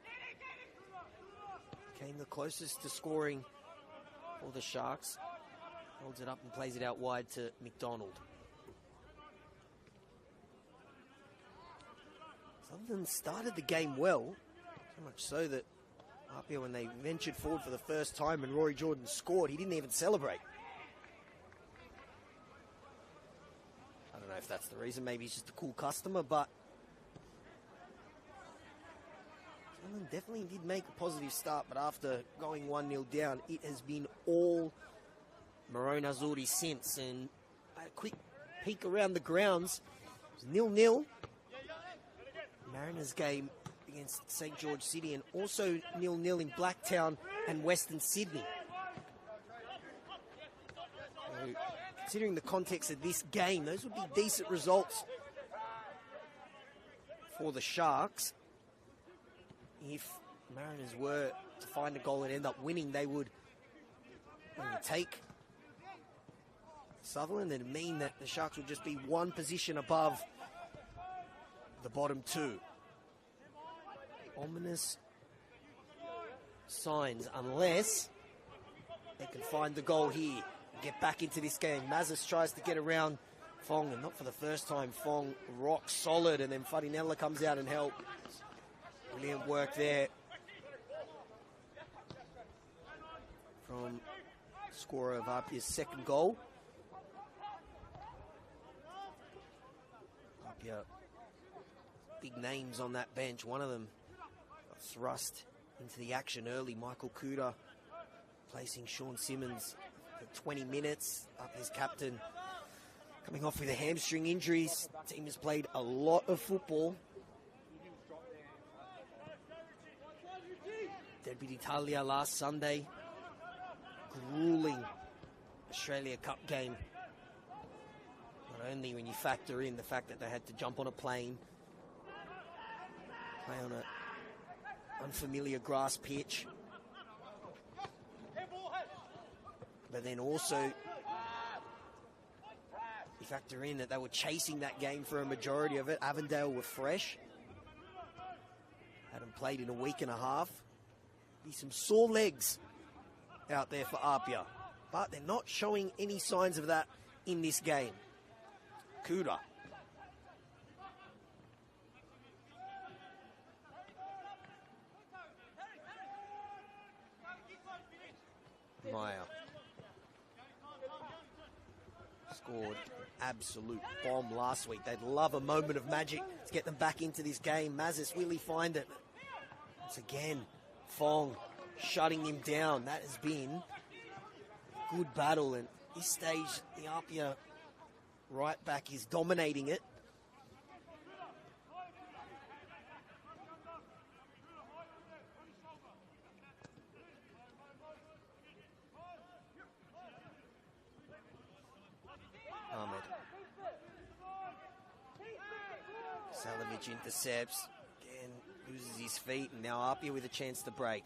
came the closest to scoring for the Sharks. Holds it up and plays it out wide to McDonald. Sutherland started the game well, so much so that APIA, when they ventured forward for the first time and Rory Jordan scored, he didn't even celebrate. I don't know if that's the reason. Maybe he's just a cool customer, but Sutherland definitely did make a positive start, but after going 1-0 down, it has been all Maroon Azzurri since. And a quick peek around the grounds, it was 0-0. Mariners game against St. George City, and also 0-0 in Blacktown and Western Sydney. So, considering the context of this game, those would be decent results for the Sharks. If Mariners were to find a goal and end up winning, they would It would take Sutherland and mean that the Sharks would just be one position above the bottom two. Ominous signs, unless they can find the goal here and get back into this game. Mazis tries to get around Fong, and not for the first time. Fong rock solid, and then Farinella comes out and helps. Brilliant work there from scorer of APIA's second goal. APIA, big names on that bench. One of them got thrust into the action early. Michael Kuda placing Sean Simmons for 20 minutes. APIA's captain coming off with a hamstring injury. The team has played a lot of football. Derby d'Italia last Sunday. Grueling Australia Cup game. Not only when you factor in the fact that they had to jump on a plane, play on an unfamiliar grass pitch, but then also you factor in that they were chasing that game for a majority of it. Avondale were fresh. Hadn't played in a week and a half. Be some sore legs out there for APIA, but they're not showing any signs of that in this game. Kuda. Meyer. Scored absolute bomb last week. They'd love a moment of magic to get them back into this game. Mazis, will he find it? Once again, Fong shutting him down. That has been a good battle, and at this stage, the APIA right back is dominating it. Ahmed. Kasalovic intercepts. Again, loses his feet, and now APIA with a chance to break.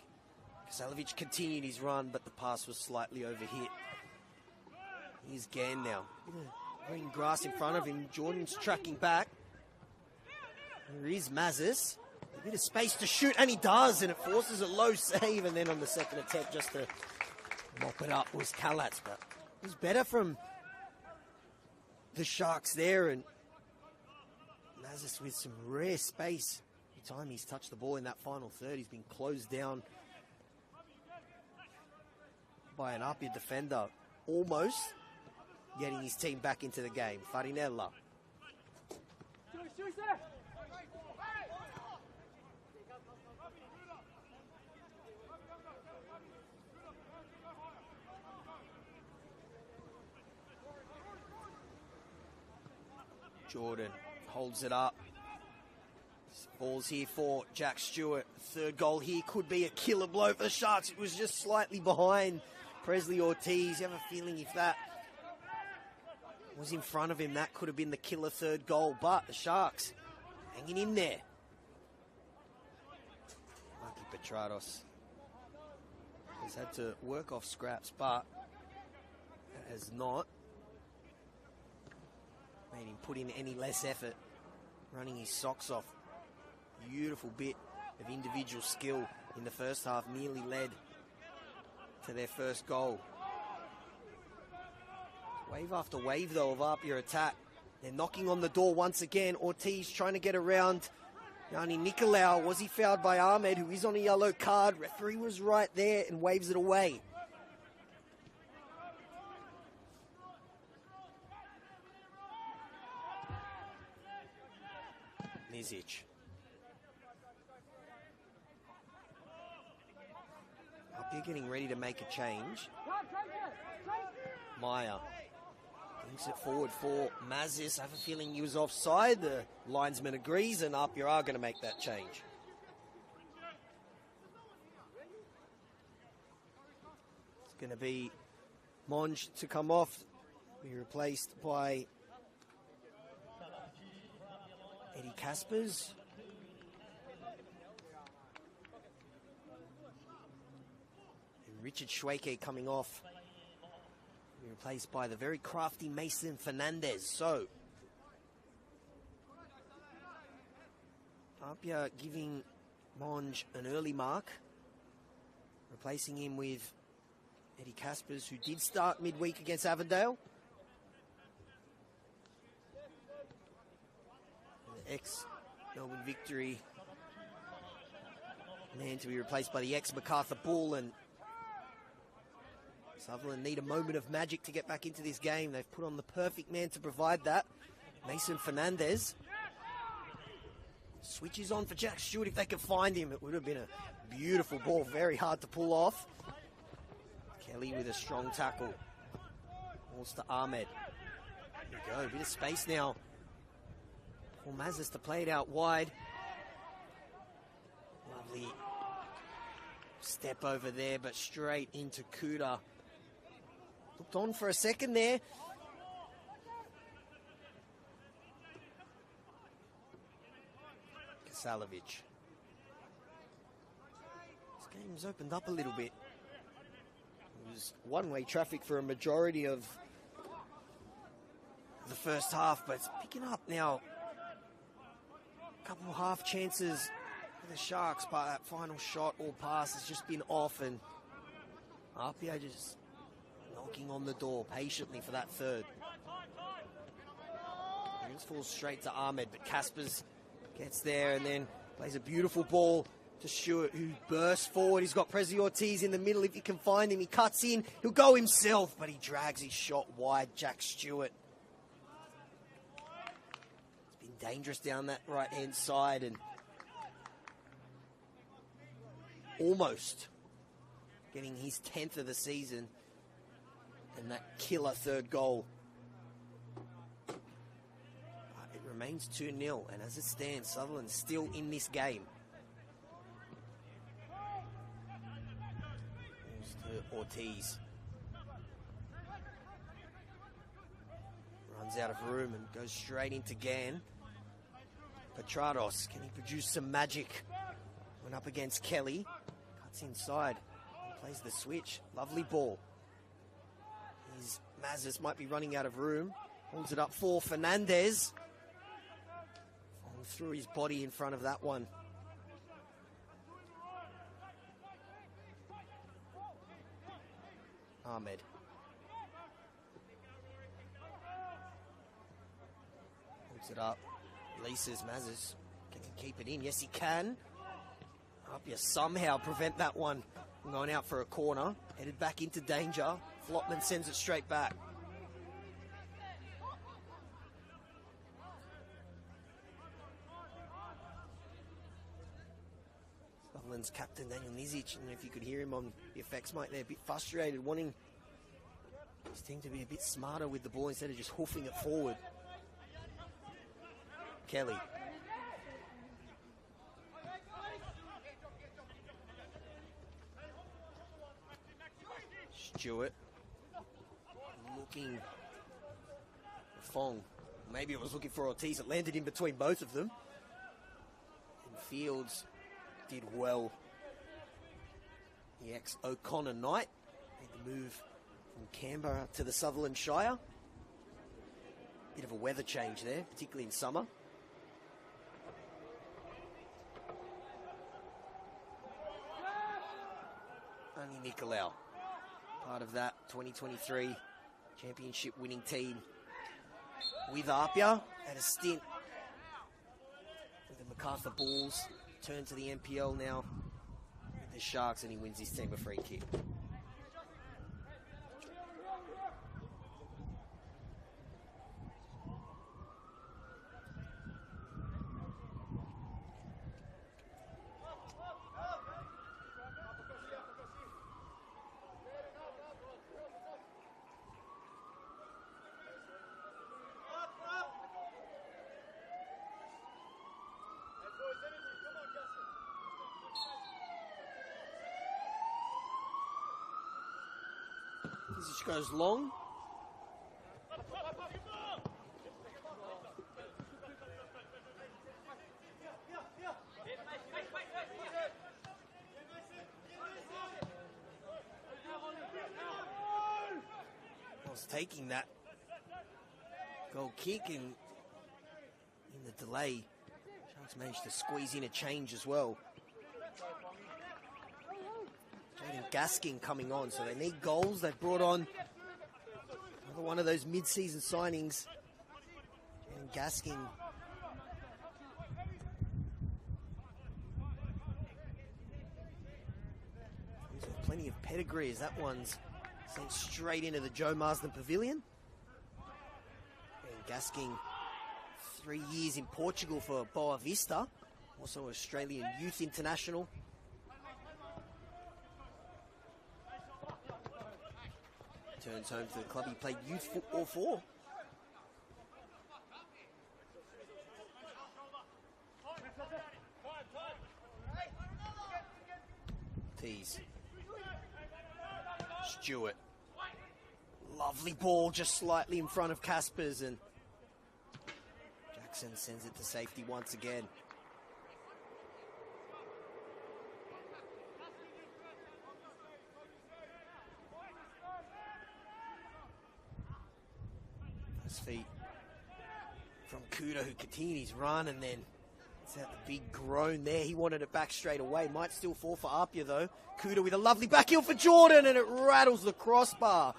Kasalovic continued his run, but the pass was slightly overhit. Here's Gann now. Green grass in front of him. Jordan's tracking back. There is Mazis. A bit of space to shoot, and he does, and it forces a low save, and then on the second attempt, just to mop it up, was Kalatz. But it was better from the Sharks there, and Mazis with some rare space. Every time he's touched the ball in that final third, he's been closed down by an APIA defender, almost getting his team back into the game. Farinella. Jordan holds it up. Ball's here for Jack Stewart. Third goal here could be a killer blow for the Sharks. It was just slightly behind Presley Ortiz. You have a feeling if that was in front of him, that could have been the killer third goal. But the Sharks hanging in there. Lucky Petrados has had to work off scraps, but has not made him put in any less effort, running his socks off. Beautiful bit of individual skill in the first half, nearly led to their first goal. Wave after wave, though, of APIA attack. They're knocking on the door once again. Ortiz trying to get around Yanni Nicolau. Was he fouled by Ahmed, who is on a yellow card? Referee was right there and waves it away. Nizic. APIA getting ready to make a change. Meyer brings it forward for Mazis. I have a feeling he was offside. The linesman agrees, and APIA are going to make that change. It's going to be Monge to come off, be replaced by Eddie Caspers. And Richard Schwake coming off Replaced by the very crafty Mason Fernandez. So, APIA giving Monge an early mark, replacing him with Eddie Caspers, who did start midweek against Avondale. The ex-Melbourne Victory man to be replaced by the ex-MacArthur Bull, and Sutherland need a moment of magic to get back into this game. They've put on the perfect man to provide that, Mason Fernandez. Switches on for Jack Stewart if they can find him. It would have been a beautiful ball, very hard to pull off. Kelly with a strong tackle. Balls to Ahmed. There we go, a bit of space now for Mazes to play it out wide. Lovely step over there, but straight into Kuda. Looked on for a second there. Kasalovic. This game's opened up a little bit. It was one-way traffic for a majority of the first half, but it's picking up now. A couple of half chances for the Sharks, but that final shot or pass has just been off, and APIA just knocking on the door patiently for that third. This falls straight to Ahmed, but Caspers gets there and then plays a beautiful ball to Stewart, who bursts forward. He's got Prezi Ortiz in the middle. If he can find him, he cuts in. He'll go himself, but he drags his shot wide. Jack Stewart. It's been dangerous down that right-hand side, and almost getting his 10th of the season and that killer third goal. But it remains 2-0, and as it stands, Sutherland's still in this game. To Ortiz. Runs out of room and goes straight into Gann. Petrados, can he produce some magic? Went up against Kelly. Cuts inside. Plays the switch. Lovely ball. His Mazes might be running out of room. Holds it up for Fernandez. Threw his body in front of that one. Ahmed. Holds it up. Releases Mazes. Can he keep it in? Yes, he can. APIA somehow prevent that one from going out for a corner. Headed back into danger. Flotman sends it straight back. Sutherland's captain, Daniel Nizic, and if you could hear him on the effects mic there, a bit frustrated, wanting his team to be a bit smarter with the ball instead of just hoofing it forward. Kelly. Stewart. Looking for Fong. Maybe it was looking for Ortiz. It landed in between both of them. And Fields did well. The ex-O'Connor Knight made the move from Canberra to the Sutherland Shire. Bit of a weather change there, particularly in summer. Only Nicolau, part of that 2023 championship winning team with APIA. Had a stint with the MacArthur Bulls. Turned to the NPL now with the Sharks, and he wins his team a free kick. This goes long. was taking that goal kick, and in the delay, Sharks managed to squeeze in a change as well. Jaden Gaskin coming on, so they need goals. They've brought on another one of those mid-season signings. Jaden Gaskin. He's got plenty of pedigree, as that one's sent straight into the Joe Marsden Pavilion. And Gaskin, 3 years in Portugal for Boa Vista, also Australian Youth International. Turns home for the club he played youth football for. Tease. Stewart. Lovely ball, just slightly in front of Caspers, and Jackson sends it to safety once again. Feet from Kuda, who continued his run, and then it's out the big groan there. He wanted it back straight away. Might still fall for APIA though. Kuda with a lovely back heel for Jordan, and it rattles the crossbar.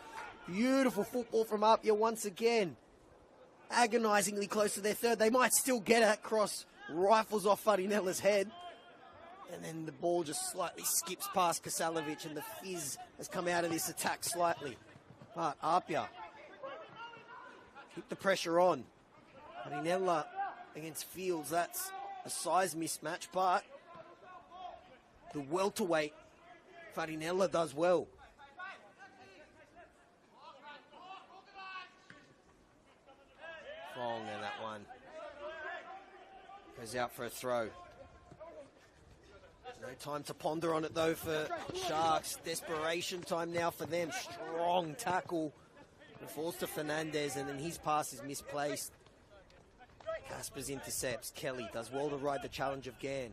Beautiful football from APIA once again. Agonisingly close to their third. They might still get that cross. Rifles off Farinella's head. And then the ball just slightly skips past Kasalovic, and the fizz has come out of this attack slightly. But APIA keep the pressure on. Farinella against Fields, that's a size mismatch, but the welterweight Farinella does well. Wrong, and that one goes out for a throw. No time to ponder on it though for Sharks. Desperation time now for them. Strong tackle. It falls to Fernandez, and then his pass is misplaced. Caspers intercepts. Kelly does well to ride the challenge of Gann.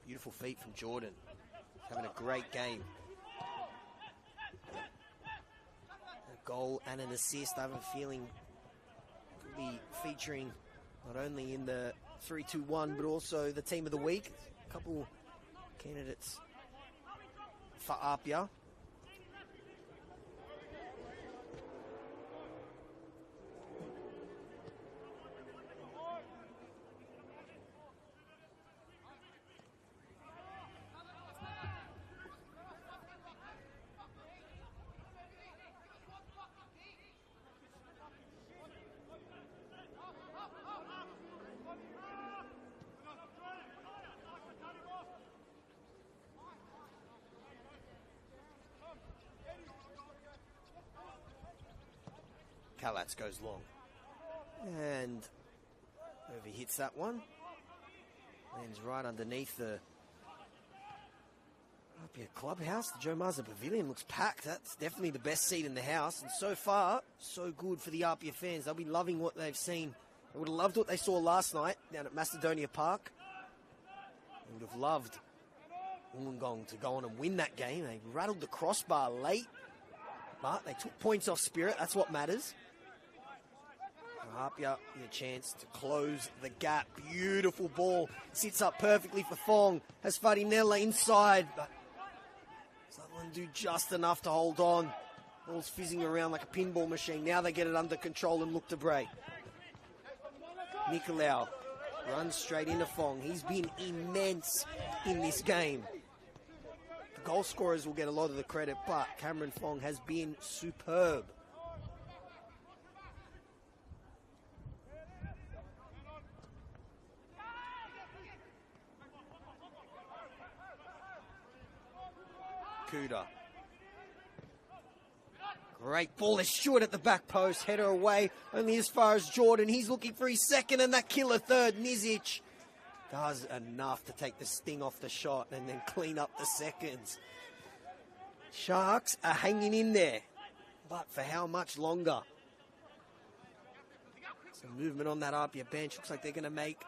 Beautiful feet from Jordan. Having a great game. A goal and an assist. I have a feeling could be featuring not only in the 3-2-1, but also the team of the week. A couple candidates for APIA. Kalatz goes long and overhits that one. Lands right underneath the APIA clubhouse. The Joe Marsden Pavilion looks packed. That's definitely the best seat in the house. And so far, so good for the APIA fans. They'll be loving what they've seen. They would have loved what they saw last night down at Macedonia Park. They would have loved Wollongong to go on and win that game. They rattled the crossbar late, but they took points off Spirit. That's what matters. APIA with a chance to close the gap. Beautiful ball. Sits up perfectly for Fong. Has Farinella inside, but Sutherland do just enough to hold on. Ball's fizzing around like a pinball machine. Now they get it under control and look to break. Nicolau runs straight into Fong. He's been immense in this game. The goal scorers will get a lot of the credit, but Cameron Fong has been superb. Kuda. Great ball. There's Stewart at the back post. Header away. Only as far as Jordan. He's looking for his second and that killer third. Nizic does enough to take the sting off the shot and then clean up the seconds. Sharks are hanging in there. But for how much longer? Some movement on that APIA bench. Looks like they're going to make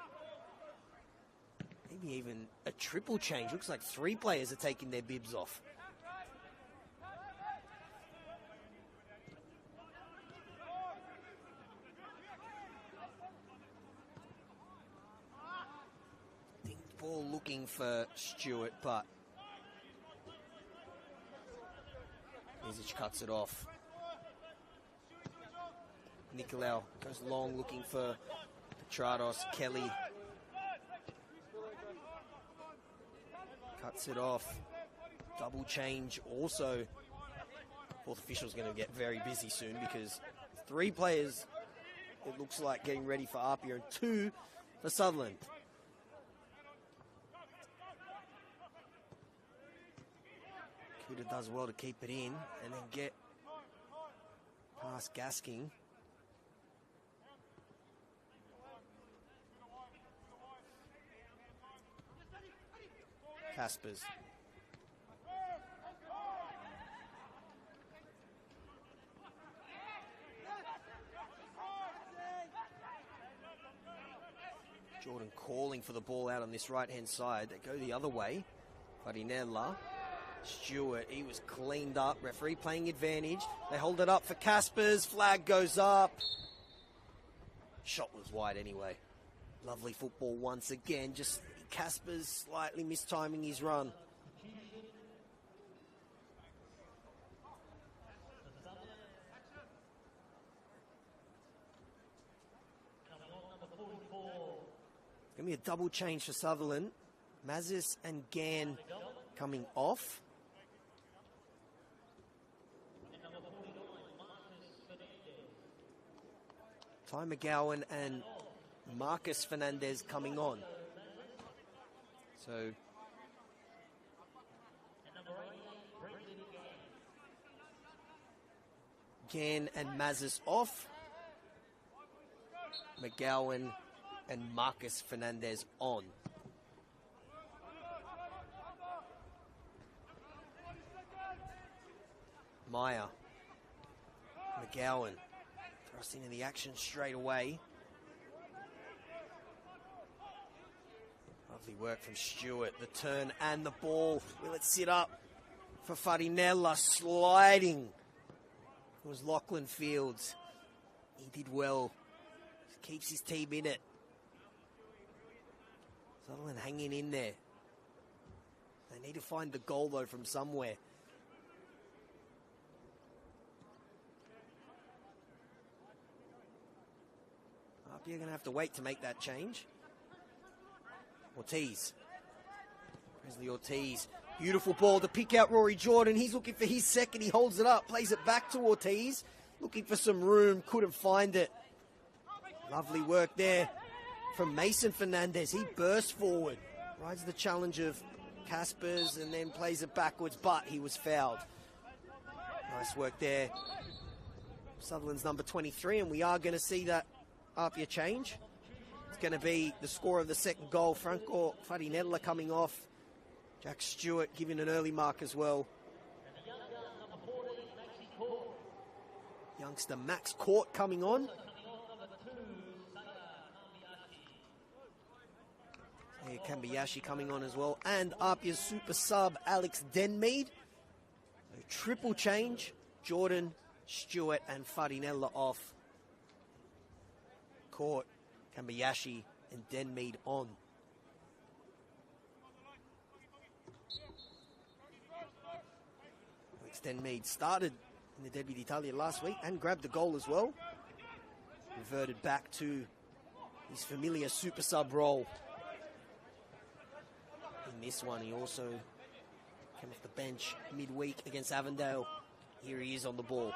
maybe even a triple change. Looks like 3 players are taking their bibs off. Ball looking for Stewart, but Mizic cuts it off. Nicolau goes long looking for Petrados. Kelly cuts it off. Double change also. Fourth official's going to get very busy soon because 3 players, it looks like, getting ready for APIA and 2 for Sutherland. Kuda does well to keep it in and then get past Gasking. Caspers. Jordan calling for the ball out on this right-hand side. They go the other way. Farinella. Stewart, he was cleaned up. Referee playing advantage. They hold it up for Caspers. Flag goes up. Shot was wide anyway. Lovely football once again. Just Caspers slightly mistiming his run. Going to be a double change for Sutherland. Mazis and Gann coming off. Ty McGowan and Marcus Fernandez coming on. So Gann and Mazis off. McGowan and Marcus Fernandez on. Meyer. McGowan. Thrust into the action straight away. Lovely work from Stewart. The turn and the ball. Will it sit up for Farinella? Sliding. It was Lachlan Fields. He did well. Keeps his team in it. Sutherland hanging in there. They need to find the goal, though, from somewhere. You're going to have to wait to make that change. Ortiz. Presley Ortiz. Beautiful ball to pick out Rory Jordan. He's looking for his second. He holds it up. Plays it back to Ortiz. Looking for some room. Couldn't find it. Lovely work there from Mason Fernandez. He burst forward. Rides the challenge of Caspers and then plays it backwards, but he was fouled. Nice work there. Sutherland's number 23, and we are going to see that APIA change. It's going to be the score of the second goal. Franco Farinella coming off. Jack Stewart giving an early mark as well. Youngster Max Court coming on. Here, Kambiyashi coming on as well. And APIA's super sub, Alex Denmead. So triple change. Jordan, Stewart and Farinella off. Court, Kambiyashi and Denmead on. Alex Denmead started in the Derby d'Italia last week and grabbed the goal as well. Reverted back to his familiar super sub role. In this one, he also came off the bench midweek against Avondale. Here he is on the ball.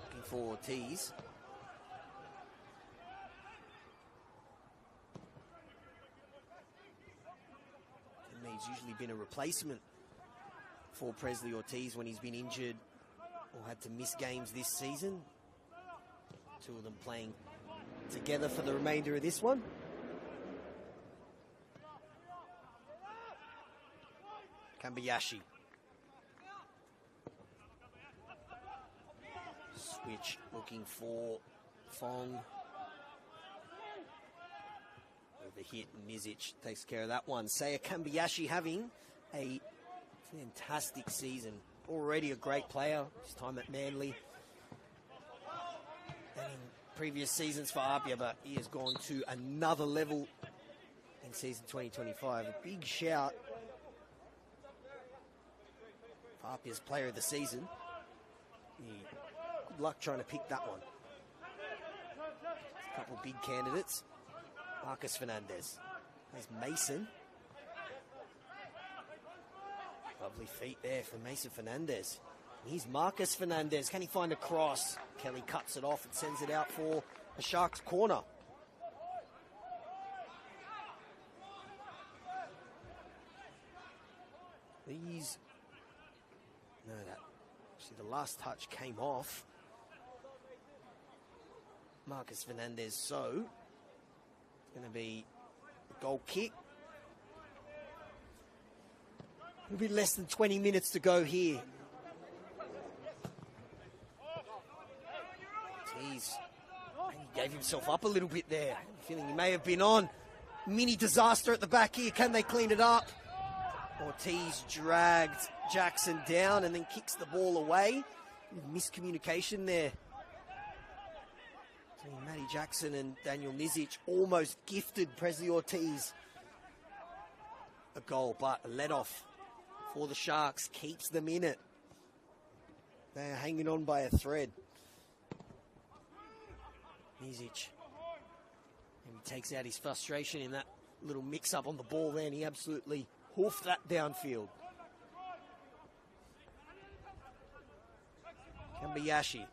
Looking for Ortiz. He's usually been a replacement for Presley Ortiz when he's been injured or had to miss games this season. Two of them playing together for the remainder of this one. Kambiyashi. Switch looking for Fong. Overhit, Mizic takes care of that one. Saya Kambiyashi having a fantastic season. Already a great player, his time at Manly. And previous seasons for APIA, but he has gone to another level in season 2025. A big shout for APIA's player of the season. Good luck trying to pick that one. A couple big candidates. Marcus Fernandez. There's Mason. Lovely feet there for Mason Fernandez. Here's Marcus Fernandez. Can he find a cross? Kelly cuts it off and sends it out for a Sharks corner. These... No, that... Actually, the last touch came off Marcus Fernandez, so it's going to be a goal kick. It'll be less than 20 minutes to go here. Jeez, he gave himself up a little bit there. Feeling he may have been on. Mini disaster at the back here. Can they clean it up? Ortiz dragged Jackson down and then kicks the ball away. Miscommunication there. Matty Jackson and Daniel Nizic almost gifted Presley Ortiz a goal, but a let-off for the Sharks keeps them in it. They're hanging on by a thread. Nizic. And he takes out his frustration in that little mix-up on the ball there, and he absolutely hoofed that downfield. Kambayashi.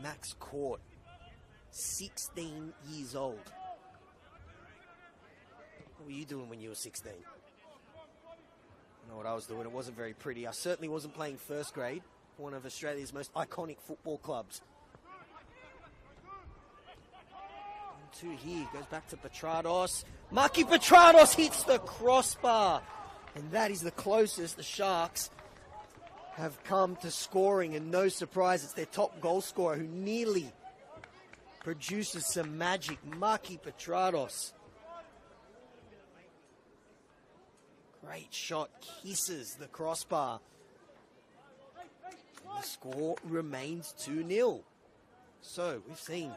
Max Court, 16 years old. What were you doing when you were 16? I know what I was doing. It wasn't very pretty. I certainly wasn't playing first grade for one of Australia's most iconic football clubs. 1-2 here. Goes back to Petrados. Marky Petrados hits the crossbar. And that is the closest the Sharks have come to scoring, and no surprise, it's their top goal scorer who nearly produces some magic. Marky Petrados. Great shot, kisses the crossbar. And the score remains 2-0. So, we've seen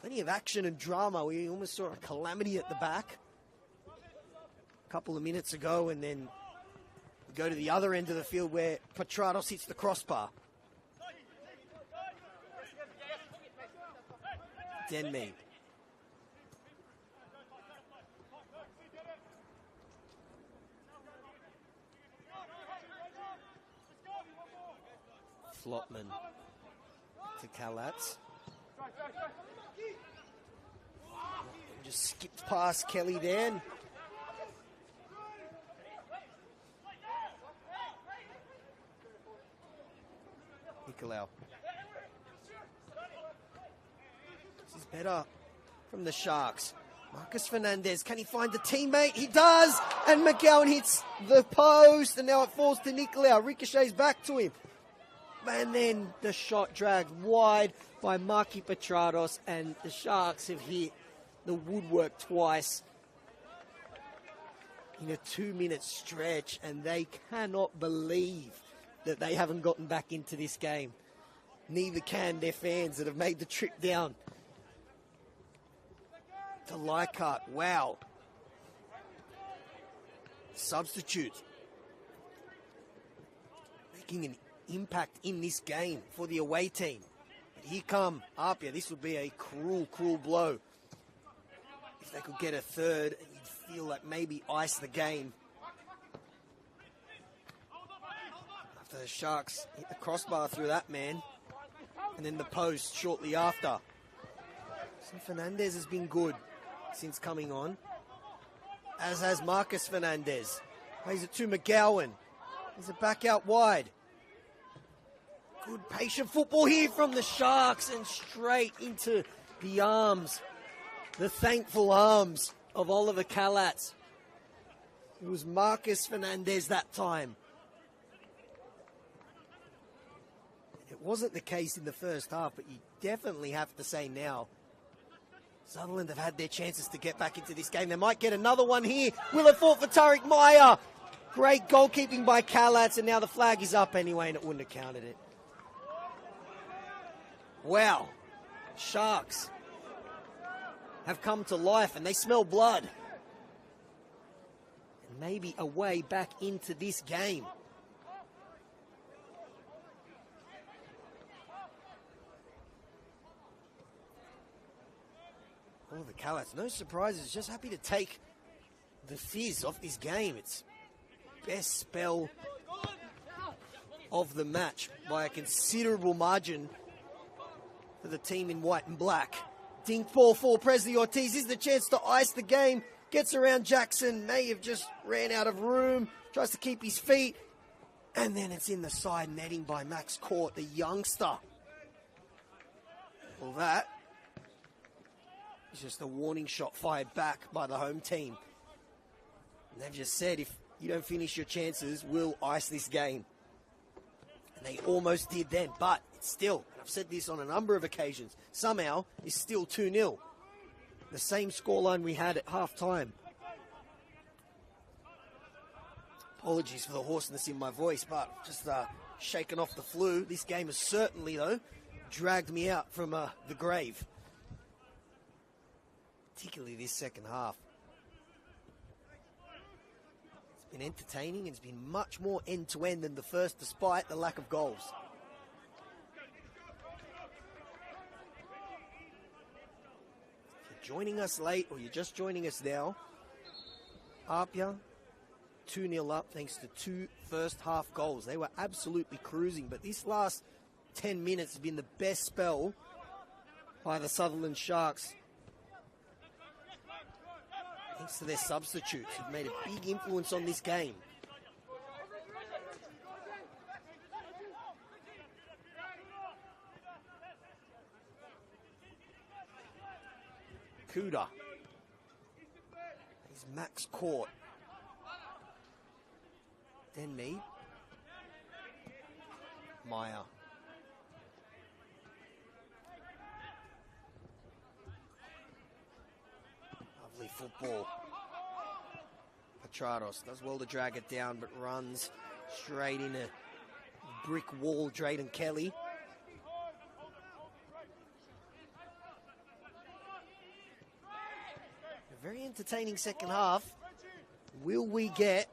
plenty of action and drama. We almost saw a calamity at the back couple of minutes ago, and then we go to the other end of the field where Petrados hits the crossbar. Denme. Flotman to Kalatz. Just skipped past Kelly then. Nicolau. This is better from the Sharks. Marcus Fernandez, can he find a teammate? He does! And McGowan hits the post, and now it falls to Nicolau. Ricochets back to him. And then the shot dragged wide by Marky Petrados, and the Sharks have hit the woodwork twice in a 2-minute stretch, and they cannot believe that they haven't gotten back into this game. Neither can their fans that have made the trip down to Leichhardt. Wow. Substitute making an impact in this game for the away team. But here come APIA. This would be a cruel, cruel blow. If they could get a third, you'd feel like maybe ice the game. The Sharks hit the crossbar through that man, and then the post shortly after. So Fernandez has been good since coming on, as has Marcus Fernandez. Plays it to McGowan. There's a back out wide. Good patient football here from the Sharks, and straight into the arms, the thankful arms of Oliver Kalatz. It was Marcus Fernandez that time. It wasn't the case in the first half, but you definitely have to say now, Sutherland have had their chances to get back into this game. They might get another one here. Will it fall for Tariq Meyer? Great goalkeeping by Kalatz, and now the flag is up anyway, and it wouldn't have counted it. Wow. Sharks have come to life, and they smell blood. And maybe a way back into this game. Oh, the Kalatz, no surprises, just happy to take the fizz off this game. It's best spell of the match by a considerable margin for the team in white and black. Dink ball for Presley Ortiz. This is the chance to ice the game. Gets around Jackson. May have just ran out of room. Tries to keep his feet. And then it's in the side netting by Max Court, the youngster. Well, that is just a warning shot fired back by the home team. And they've just said, if you don't finish your chances, we'll ice this game. And they almost did then, but it's still, and I've said this on a number of occasions, somehow it's still 2-0. The same scoreline we had at half-time. Apologies for the hoarseness in my voice, but just shaking off the flu. This game has certainly, though, dragged me out from the grave. Particularly this second half. It's been entertaining and it's been much more end-to-end than the first, despite the lack of goals. If you're joining us late or you're just joining us now, APIA 2-0 up thanks to 2 first-half goals. They were absolutely cruising, but this last 10 minutes has been the best spell by the Sutherland Sharks. Thanks to their substitutes, who've made a big influence on this game. Kuda. He's Max Court. Denmead. Meyer. Lovely football. Petrados does well to drag it down, but runs straight in a brick wall. Drayden Kelly. A very entertaining second half. Will we get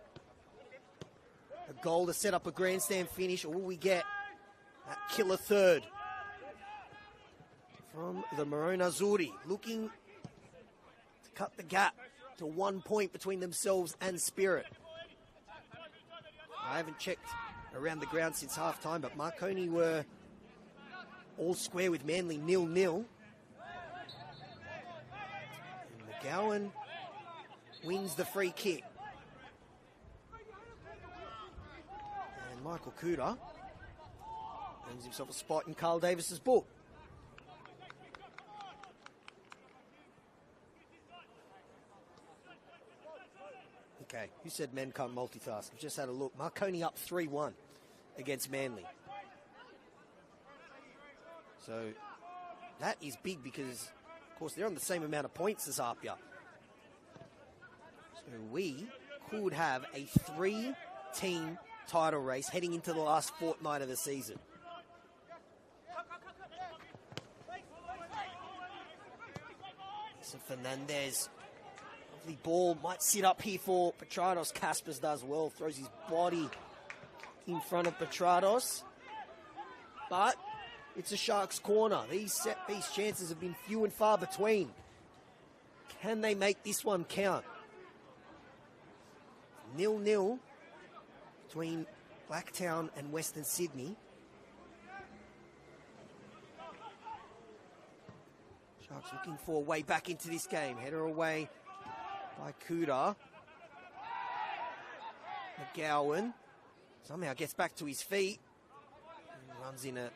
a goal to set up a grandstand finish, or will we get that killer third from the Maroon Azzurri, looking to cut the gap to 1 point between themselves and Spirit? I haven't checked around the ground since half-time, but Marconi were all square with Manly 0-0. And McGowan wins the free kick. And Michael Kuda earns himself a spot in Carl Davis's book. Okay, who said men can't multitask? I've just had a look. Marconi up 3-1 against Manly. So that is big because, of course, they're on the same amount of points as APIA. So we could have a 3-team title race heading into the last fortnight of the season. So Fernandez, lovely ball, might sit up here for Petrados. Caspers does well, throws his body in front of Petrados. But it's a Sharks corner. These set-piece chances have been few and far between. Can they make this one count? 0-0 between Blacktown and Western Sydney. Sharks looking for a way back into this game. Header away by Kuda. McGowan somehow gets back to his feet. And runs in at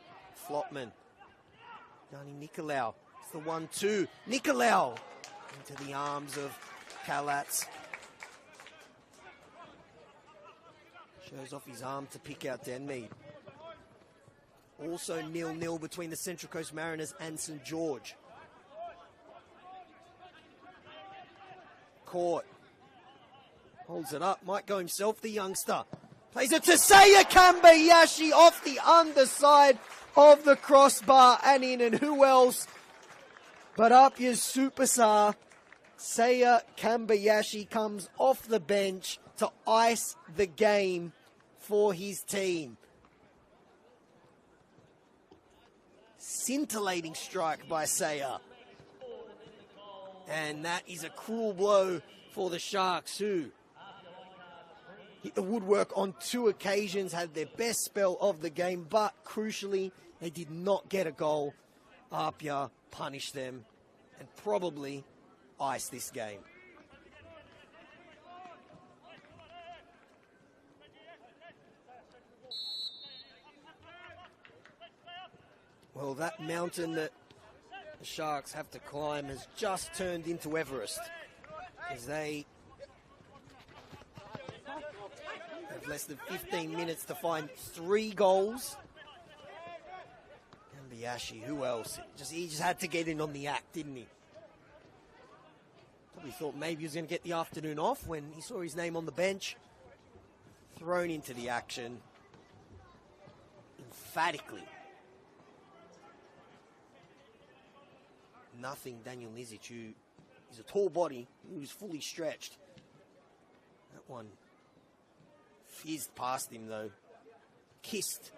Flopman. Danny Nicolau. It's the 1-2. Nicolau into the arms of Kalatz. Shows off his arm to pick out Denmead. Also 0-0 between the Central Coast Mariners and St. George. Court. Holds it up, might go himself, the youngster. Plays it to Saya Kambayashi off the underside of the crossbar and in, and who else but APIA's superstar, Saya Kambayashi, comes off the bench to ice the game for his team. Scintillating strike by Saya. And that is a cruel blow for the Sharks, who hit the woodwork on 2 occasions, had their best spell of the game, but crucially, they did not get a goal. APIA punished them and probably iced this game. Well, that mountain that the Sharks have to climb has just turned into Everest, as they have less than 15 minutes to find 3 goals. And Kambayashi, who else? He just had to get in on the act, didn't he? Probably thought maybe he was going to get the afternoon off when he saw his name on the bench. Thrown into the action emphatically. Nothing Daniel Nizic, who is a tall body, who's fully stretched. That one fizzed past him though. Kissed.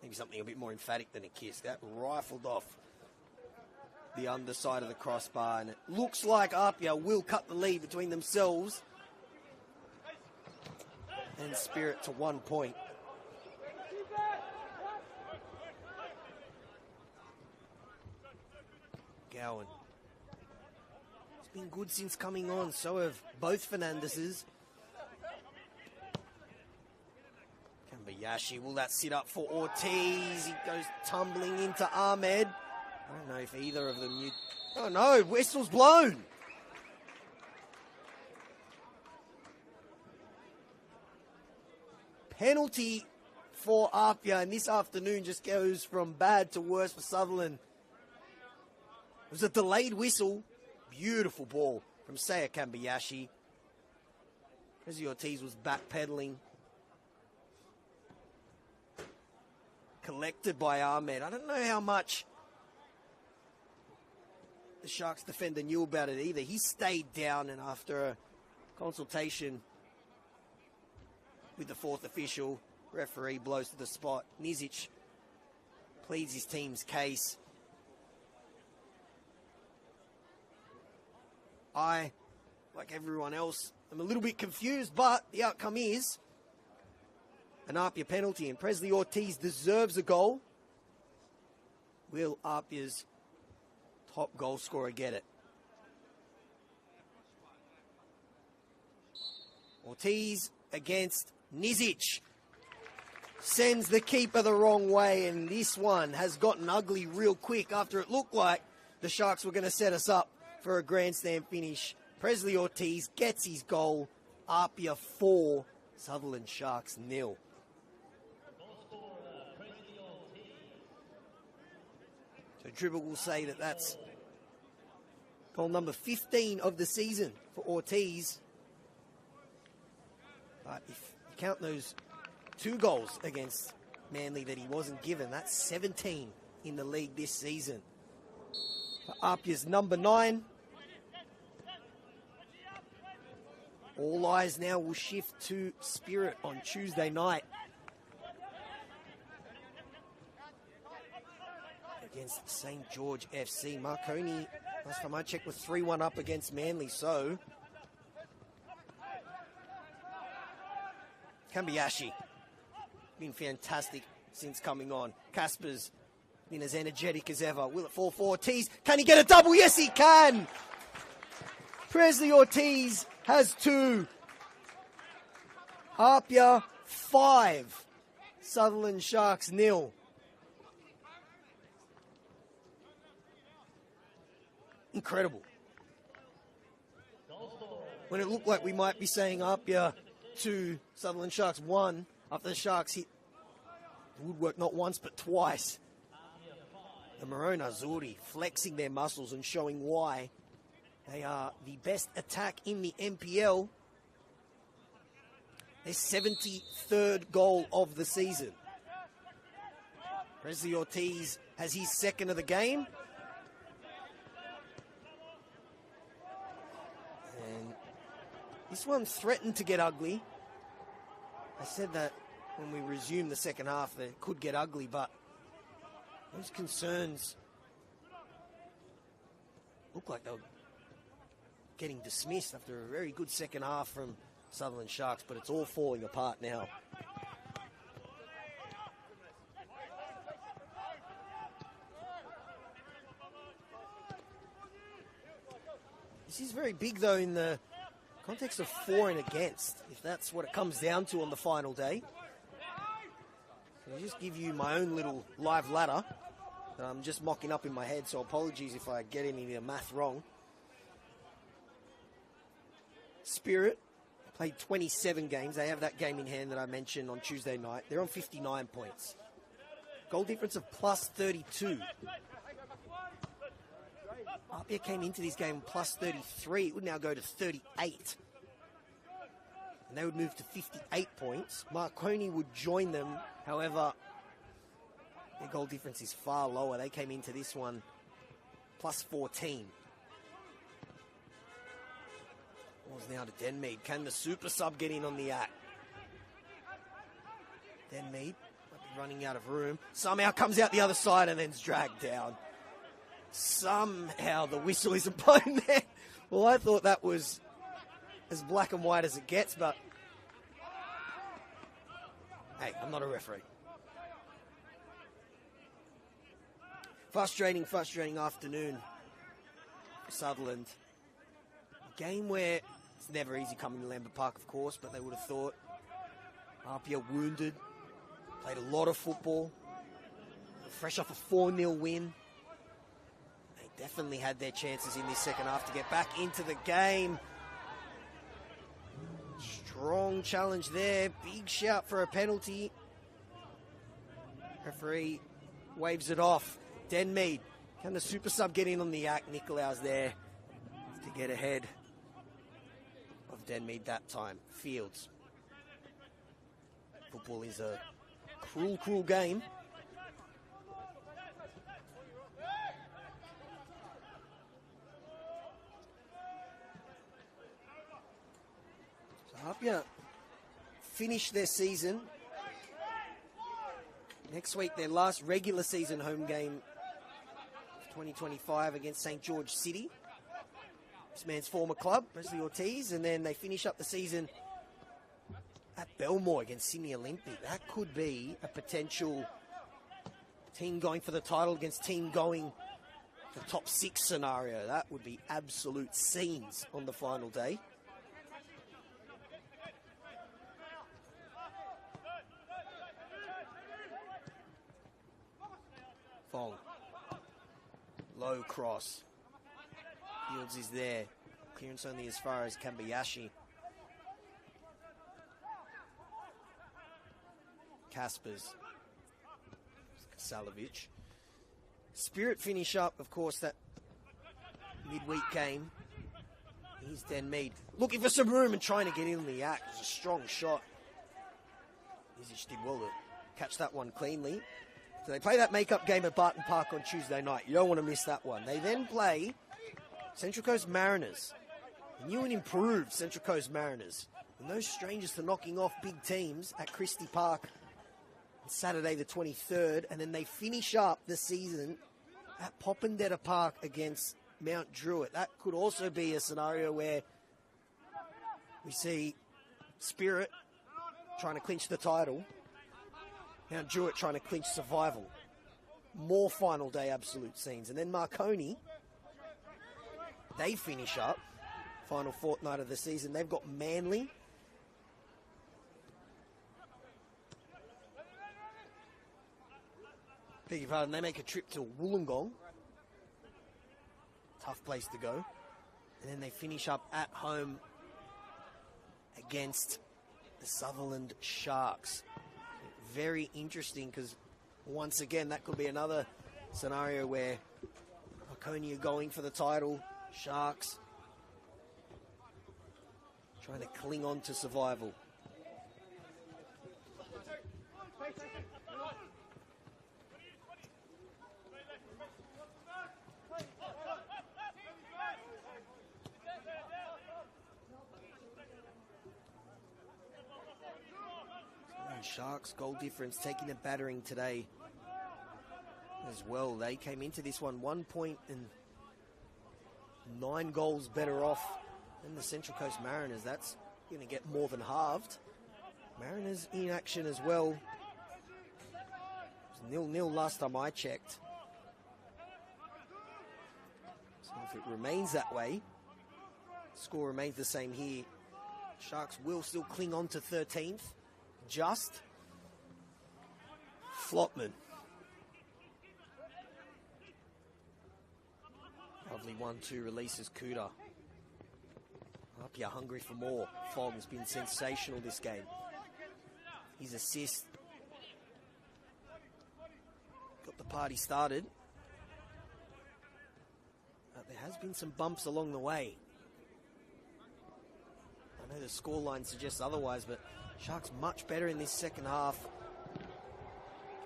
Maybe something a bit more emphatic than a kiss. That rifled off the underside of the crossbar, and it looks like APIA will cut the lead between themselves and Spirit to 1 point. Gowan. He's been good since coming on, so have both Fernandez's. Kambayashi, will that sit up for Ortiz? He goes tumbling into Ahmed. I don't know if either of them knew. Oh no, whistle's blown. Penalty for APIA, and this afternoon just goes from bad to worse for Sutherland. It was a delayed whistle. Beautiful ball from Saya Kambayashi. Prezi Ortiz was backpedaling. Collected by Ahmed. I don't know how much the Sharks defender knew about it either. He stayed down, and after a consultation with the 4th official, referee blows to the spot. Nizic pleads his team's case. I, like everyone else, am a little bit confused, but the outcome is an APIA penalty, and Prezi Ortiz deserves a goal. Will APIA's top goal scorer get it? Ortiz against Nizic. Sends the keeper the wrong way, and this one has gotten ugly real quick after it looked like the Sharks were going to set us up for a grandstand finish. Prezi Ortiz gets his goal. APIA 4, Sutherland Sharks 0. So Dribble will say that that's goal number 15 of the season for Ortiz. But if you count those 2 goals against Manly that he wasn't given, that's 17 in the league this season. For APIA's number 9. All eyes now will shift to Spirit on Tuesday night against St. George FC. Marconi, last time I checked, was 3-1 up against Manly, so Kambayashi been fantastic since coming on. Casper's been as energetic as ever. Will it fall for Ortiz? Can he get a double? Yes, he can! Prezi Ortiz has 2. APIA 5. Sutherland Sharks 0. Incredible. When it looked like we might be saying APIA 2, Sutherland Sharks 1, after the Sharks hit the woodwork not once but twice. The Maroon Azzurri flexing their muscles and showing why They are the best attack in the NPL. Their 73rd goal of the season. Presley Ortiz has his second of the game. And this one threatened to get ugly. I said that when we resume the second half that it could get ugly, but those concerns look like they were getting dismissed after a very good second half from Sutherland Sharks, but it's all falling apart now. This is very big, though, in the context of for and against, if that's what it comes down to on the final day. I'll just give you my own little live ladder that I'm just mocking up in my head, so apologies if I get any of the math wrong. Spirit played 27 games. They have that game in hand that I mentioned on Tuesday night. They're on 59 points. Goal difference of plus 32. APIA came into this game plus 33. It would now go to 38. And they would move to 58 points. Marconi would join them. However, their goal difference is far lower. They came into this one plus 14. Ball's now to Denmead. Can the super sub get in on the act? Denmead might be running out of room. Somehow comes out the other side and then's dragged down. Somehow the whistle isn't blown there. Well, I thought that was as black and white as it gets, but hey, I'm not a referee. Frustrating afternoon for Sutherland. A game where it's never easy coming to Lambert Park, of course, but they would have thought. APIA wounded, played a lot of football, fresh off a 4-0 win. They definitely had their chances in this second half to get back into the game. Strong challenge there, big shout for a penalty. Referee waves it off. Denmead, can the super sub get in on the act? Nicolaus there to get ahead of Denmead that time. Fields. Football is a cruel game. So APIA finish their season. Next week, their last regular season home game of 2025 against St. George City. This man's former club, Presley Ortiz, and then they finish up the season at Belmore against Sydney Olympic. That could be a potential team going for the title against team going the top 6 scenario. That would be absolute scenes on the final day. Fong. Low cross. Fields is there. Clearance only as far as Kambayashi. Kaspers. Kasalovic. Spirit finish up, of course, that midweek game. Here's Denmead. Looking for some room and trying to get in the act. It was a strong shot. Izic did well to catch that one cleanly. So they play that make-up game at Barton Park on Tuesday night. You don't want to miss that one. They then play Central Coast Mariners. The new and improved Central Coast Mariners. And those strangers to knocking off big teams at Christie Park on Saturday the 23rd. And then they finish up the season at Popondetta Park against Mount Druitt. That could also be a scenario where we see Spirit trying to clinch the title. Mount Druitt trying to clinch survival. More final day absolute scenes. And then Marconi, they finish up. Final fortnight of the season. They've got Manly. Beg your pardon, they make a trip to Wollongong. Tough place to go. And then they finish up at home against the Sutherland Sharks. Very interesting because, once again, that could be another scenario where Marconi are going for the title. Sharks trying to cling on to survival. Sharks goal difference taking a battering today as well. They came into this one 1 point and 9 goals better off than the Central Coast Mariners. That's going to get more than halved. Mariners in action as well. It was 0-0 last time I checked. So if it remains that way, score remains the same here. Sharks will still cling on to 13th. Just Flopman. Lovely 1-2 releases Kuda. APIA hungry for more. Fogg's been sensational this game. His assist got the party started. But there has been some bumps along the way. I know the scoreline suggests otherwise, but Sharks much better in this second half.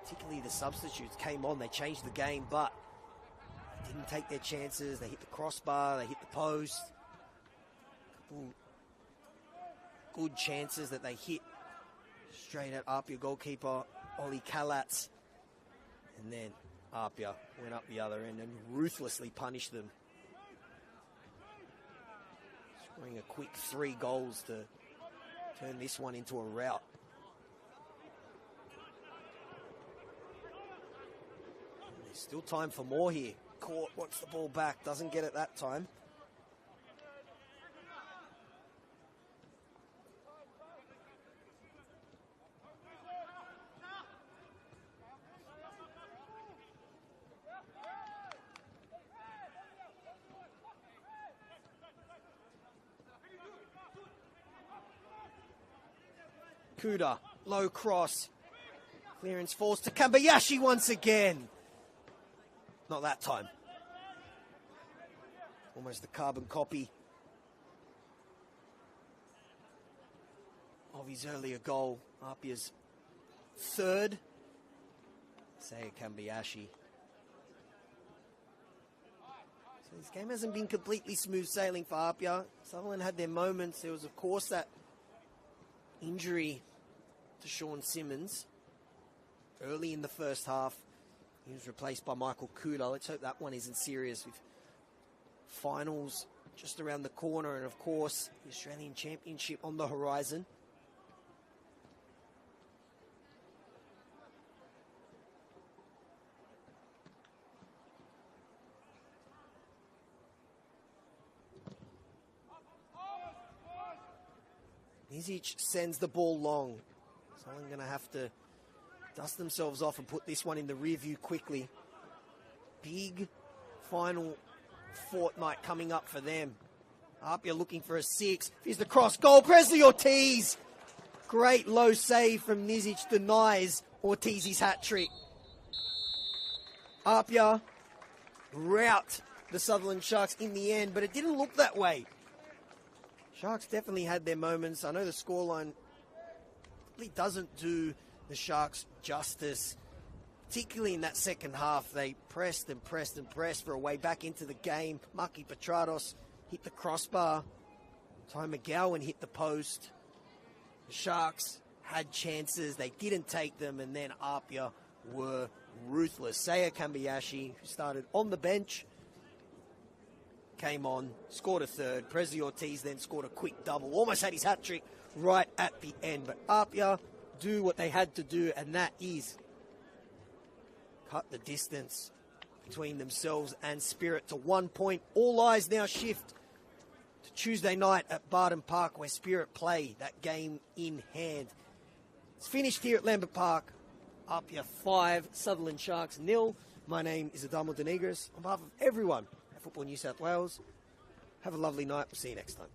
Particularly the substitutes came on, they changed the game, but they didn't take their chances. They hit the crossbar, they hit the post. Couple good chances that they hit straight at APIA goalkeeper Ollie Kalatz. And then APIA went up the other end and ruthlessly punished them. Scoring a quick 3 goals to turn this one into a rout. There's still time for more here. Court wants the ball back, doesn't get it that time. Kuda, low cross. Clearance falls to Kambayashi once again. Not that time. Almost a carbon copy of his earlier goal. APIA's third. Say Kambayashi. So this game hasn't been completely smooth sailing for APIA. Sutherland had their moments. There was, of course, that injury to Sean Simmons early in the first half. He was replaced by Michael Kuda. Let's hope that one isn't serious, with finals just around the corner and, of course, the Australian Championship on the horizon. Nizic sends the ball long. Someone going to have to dust themselves off and put this one in the rear view quickly. Big final fortnight coming up for them. APIA looking for a 6. Here's the cross goal. Presley Ortiz. Great low save from Nizic, denies Ortiz's hat trick. APIA rout the Sutherland Sharks in the end, but it didn't look that way. Sharks definitely had their moments. I know the scoreline really doesn't do the Sharks justice, particularly in that second half. They pressed and pressed and pressed for a way back into the game. Maki Petrados hit the crossbar. Ty McGowan hit the post. The Sharks had chances. They didn't take them, and then APIA were ruthless. Saya Kambayashi, who started on the bench, came on, scored a third. Presley Ortiz then scored a quick double. Almost had his hat trick right at the end. But APIA do what they had to do, and that is cut the distance between themselves and Spirit to 1 point. All eyes now shift to Tuesday night at Barton Park, where Spirit play that game in hand. It's finished here at Lambert Park. APIA 5, Sutherland Sharks 0. My name is Adamo Denegris. On behalf of everyone at Football New South Wales, have a lovely night. We'll see you next time.